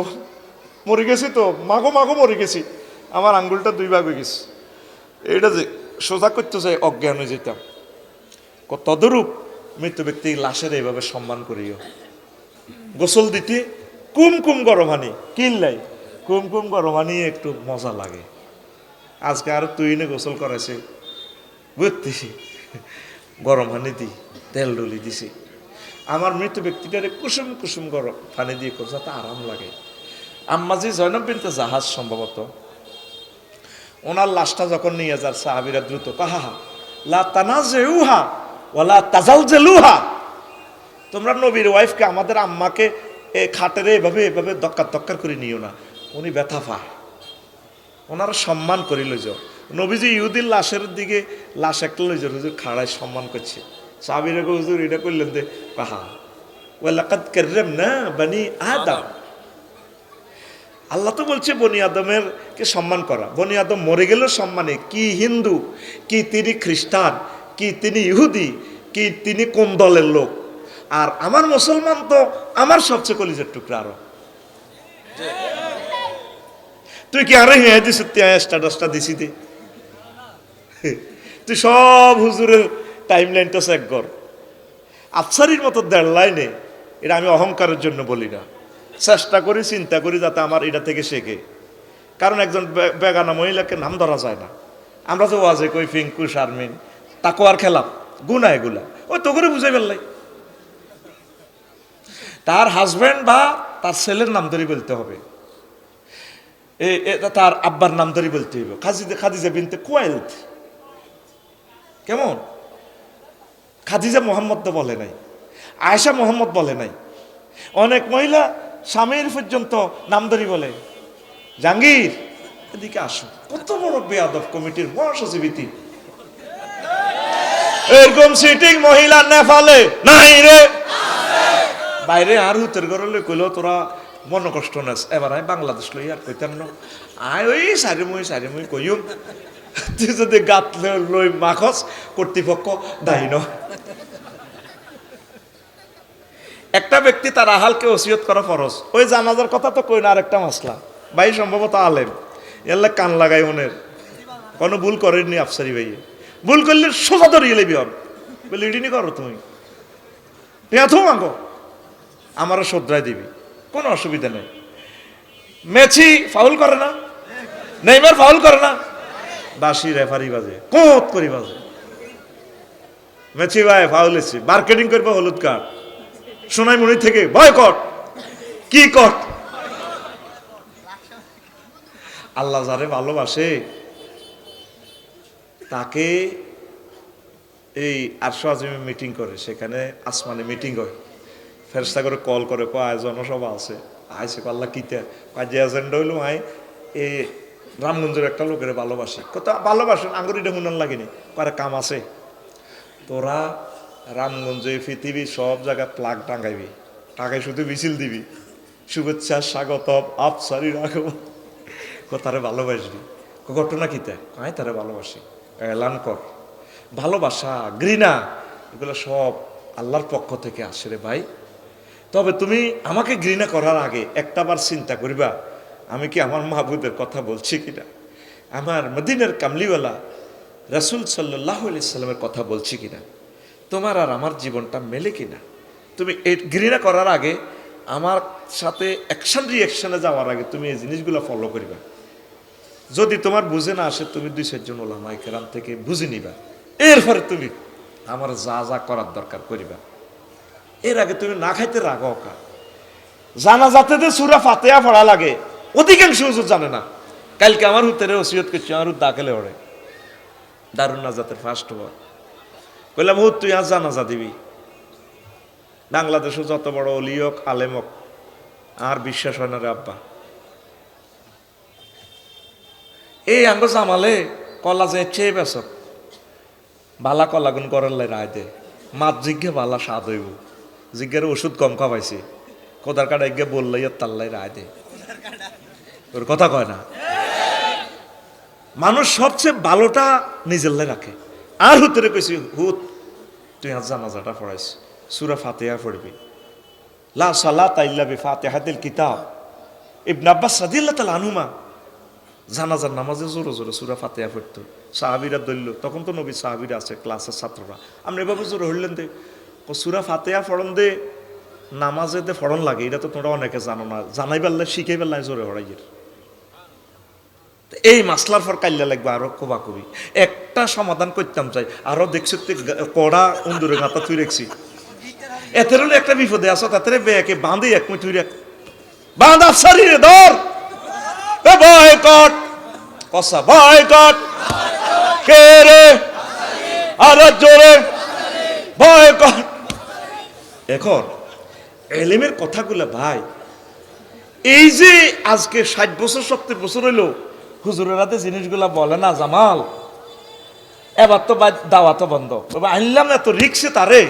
মরে গেছি তো মাগো মাগো মরে গেছি আমার আঙ্গুলটা 2 ভাগ হয়ে গেছে এটা যে সোজা করতে চাই অজ্ঞান হয়ে যেতাম তদরূপ মৃত ব্যক্তি লাশের এইভাবে সম্মান করিও গোসল দিতে কুমকুম গরম হানি কিনলাই কুমকুম গরম হানি একটু মজা লাগে আজকে আর তুই নে গোসল করাইছে বুঝতেছি গরম হানি দি তেল ডলি দিছি আমার মৃত ব্যক্তিটারে কুসুম কুসুম গরম পানি দিয়ে করছে তা আরাম লাগে আম্মাজি জয়নব বিনতে জাহাজ সম্ভবত ওনার লাশটা যখন নিয়ে যার সাহাবীরা দ্রুত কাহা লা তানাজুহা ওয়ালা তাজালজালুহা তোমরা নবীর ওয়াইফকে আমাদের আম্মাকে খাটেরে এভাবে দক্কার করে নিও না উনি ব্যথা পায় ওনারা সম্মান করি লইজ নবীজি ইহুদির লাশের দিকে লাশ একটা লইজ হুজুর খাড়ায় সম্মান করছে সাহাবীরা হুজুর এটা করলেন যে কাহা ওয়ালাকাদ কাররামনা বনি আদম আল্লাহ তো বলছে বনি আদমের কে সম্মান করা বনি আদম মরে গেলেও সম্মানে কি হিন্দু কি তিনি খ্রিস্টান কি তিনি ইহুদি কি তিনি কোন দলের লোক আর আমার মুসলমান তো আমার সবচেয়ে কলিজার টুকরা আরো তুই কি আরে হ্যাঁ দিস স্ট্যাটাসটা দিছি দে তুই সব হুজুরের টাইম লাইনটা চেক কর আফসারির মতো 1.5 লাইনে এটা আমি অহংকারের জন্য বলি না চেষ্টা করি চিন্তা করি যাতে আমার এটা থেকে শেখে কারণ একজন বেগানা মহিলাকে নাম ধরা যায় না আমরা যে ওয়াজে কই ফিঙ্কু শারমিন তাকওয়ার খেলাফ গুনাহ এগুলা ওই তো করে বুঝাই ফেললাই তার হাজব্যান্ড বা তার ছেলের নাম ধরে বলতে হবে তার আব্বার নাম ধরে বলতে হইব খাদিজা বিনতে কুয়াইলত কেমন খাদিজা মোহাম্মদ তো বলে নাই আয়েশা মোহাম্মদ বলে নাই অনেক মহিলা স্বামীর পর্যন্ত নাম ধরি বলে জাহাঙ্গীর এদিকে আসো কত বড় বেয়াদব কমিটির মহাসচিবতি এরকম সিটিং মহিলা নেপালে নাই রে বাইরে আর হুতের ঘরে কইলো তোরা মন কষ্ট নাস এবার আয় বাংলাদেশ লই আর কইতাম না আয় ওই সারিমুই কইম তুই যদি গাত লই মাখস কর্তৃপক্ষ দায়ী ন একটা ব্যক্তি তার আহালকে ওসিয়ত করা ফরজ ওই জানাজার কথা তো কই না আরেকটা মাসলা ভাই সম্ভবত আলেম এল্লা কান লাগাই ওনের কোনো ভুল করেননি আফসারি ভাই ভুল করলে সোজা ধরিয়ে লেবি হন বলে ইডিনি করো তুমি এত মাগো আমারও শ্রদ্ধায় দিবি কোনো অসুবিধা নেই মেসি ফাউল করে না নেইমার ফাউল করে না বাসি রেফারি বাজে কোত করি বাজে মেচি ভাই ফাউল হয়েছে মার্কেটিং করবো হলুদ কার্ড সোনাইমুড়ি থেকে বয়কট কি কট আল্লাহ যারে ভালোবাসে তাকে এই আরশ আজিমে মিটিং করে, সেখানে আসমানে মিটিং হয়, ফেরেশতা করে কল করে কয় জনসভা আছে আইসে আল্লাহ কিতে কয় যে এজেন্ডা হইলো আই এ রামগঞ্জের একটা লোকের ভালোবাসি কত ভালোবাসেন আঙ্গুরিটা হুনার লাগেনি কারে কাম আছে তোরা রামগঞ্জে পৃথিবীর সব জায়গায় প্লাগ টাঙ্গাইবি, টাঙ্গাই শুধু মিছিল দিবি শুভেচ্ছা স্বাগতম আপসারি রাখো তারে ভালোবাসবি ঘটনা কিতে কয় তারে ভালোবাসি এলান কর। ভালোবাসা ঘৃণা এগুলো সব আল্লাহর পক্ষ থেকে আসে রে ভাই। তবে তুমি আমাকে ঘৃণা করার আগে একটাবার চিন্তা করিবা আমি কি আমার মাহবুবের কথা বলছি কিনা, আমার মদিনার কামলিওয়ালা রাসূল সাল্লাল্লাহু আলাইহি সাল্লামের কথা বলছি কিনা, তোমার আর আমার জীবনটা মেলে কিনা। তুমি এই ঘৃণা করার আগে আমার সাথে অ্যাকশন রিয়াকশনে যাওয়ার আগে তুমি এই জিনিসগুলো ফলো করিবা। যদি তোমার বুঝে না আসে তুমি 2-4 জন ওলামায়ে কেরাম থেকে বুঝে নিবা, এরপরে তুমি আমার যা যা করার দরকার করিবা। এর আগে তুমি না খাইতে রাগো কা জানাজাতে যে সূরা ফাতিহা পড়া লাগে অধিকাংশ হুজুর জানে না। কালকে আমার হুতেরে ওসিয়ত করছি আমার হুত দাখিলে ওরে দারুন নাজাতের ফার্স্ট ওয়ার কইলাম হুত তুই আজ জানাজা দিবি, বাংলাদেশে যত বড় অলিয়ক আলেমক আর বিশ্বাস হয় না রে আব্বা। এই আঙ্গ জামালে কলা যে চেয়ে বেসক বালা কলাগুন করার লাই রায় দে মাত জিজ্ঞে বালা স্বাদ হইব জিজ্ঞের ওষুধ কম খাওয়াইছে কোদার কাটা এগে বললে তাল্লাই রায় দে ওর কথা কয় না। মানুষ সবচেয়ে ভালোটা নিজের লাই রাখে। আর হুতরে কইছি হুত তুই আজ জানাজাটা পড়াইস সূরা ফাতিহা পড়বি, লা সালাতা ইল্লা বিফাতিহাতিল কিতাব। ইবনে আব্বাস রাদিয়াল্লাহু তাআলা আনহুমা জানাজার নামাজে জোরে জোরে সূরা ফাতিহা পড়তো, সাহাবীরা দলল, তখন তো নবী সাহাবীরা আছে ক্লাসের ছাত্ররা, আমরা এভাবে জোরে হইলেন দে সূরা ফাতিহা ফড়ন দে নামাজে দে ফড়ন লাগে, এটা তো তোমরা অনেকে জানো না, জানাই পারলে শিখাই পারলে জোরে হড়াইয়ের। এই মাসলার পর কাল্লা লাগবে আরো কবা কবি একটা সমাধান করতাম চাই, আরো দেখছি কড়া অন্দুরে গাঁথা তুই রেখছি এতের হলে একটা বিপদে আসো তাতে বেয়াকে বাঁধে এক মিনিট তুই বাঁধা শরীরে ধর বয়কট কসা বয়কট কে রে আর জোরে বয়কট। এখন এলেমের কথাগুলো ভাই এই যে আজকে 60 বছর 70 বছর হইলো হুজুরেরাতে জিনিসগুলা বলে না জামাল এবার তো দাওয়া তো বন্ধ আনলাম না তো রিক্সে তারে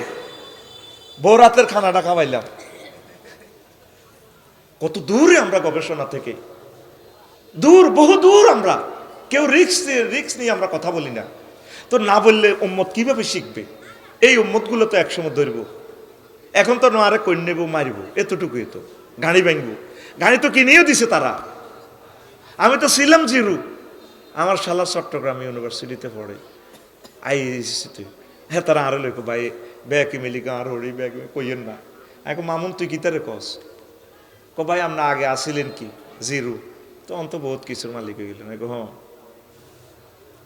বৌরাতের খানাটা খাওয়াইলাম। কত দূরে আমরা গবেষণা থেকে দূর বহু দূর আমরা কেউ রিক্স নিয়ে আমরা কথা বলি না। তো না বললে উম্মত কিভাবে শিখবে? এই উম্মত গুলো তো একসময় ধরব, এখন তো আরে কই নেব মারিব এতটুকুই তো গাড়ি ভাঙবো, গাড়ি তো কিনেও দিছে তারা। আমি তো ছিলাম জিরু, আমার শালা চট্টগ্রাম ইউনিভার্সিটিতে পড়ে আইসিতে, হ্যাঁ তারা আরো লেখো ভাই ব্যাকে মিলিকা আর হরি ব্যাগ কইয়েন না। এখন মামুন তুই কিতারে কস ভাই আমরা আগে আসিলেন কি জিরু, তো অন্ত বহুত কিছুর মালিক হয়ে গেলেন হ্যাঁ,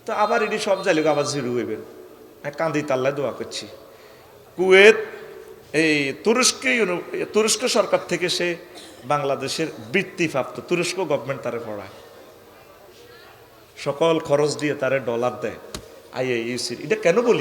তো আবার এটি সব যাইলে আবার জিরু হইবেন। কান্দি তাল্লায় দোয়া করছি। কুয়েত এই তুরস্ক সরকার থেকে সে বাংলাদেশের বৃত্তিপ্রাপ্ত, তুরস্ক গভর্নমেন্ট তারে পড়ায়, সকল খরচ দিয়ে তারে ডলার দেয়। আইএইউসি এটা কেন বলি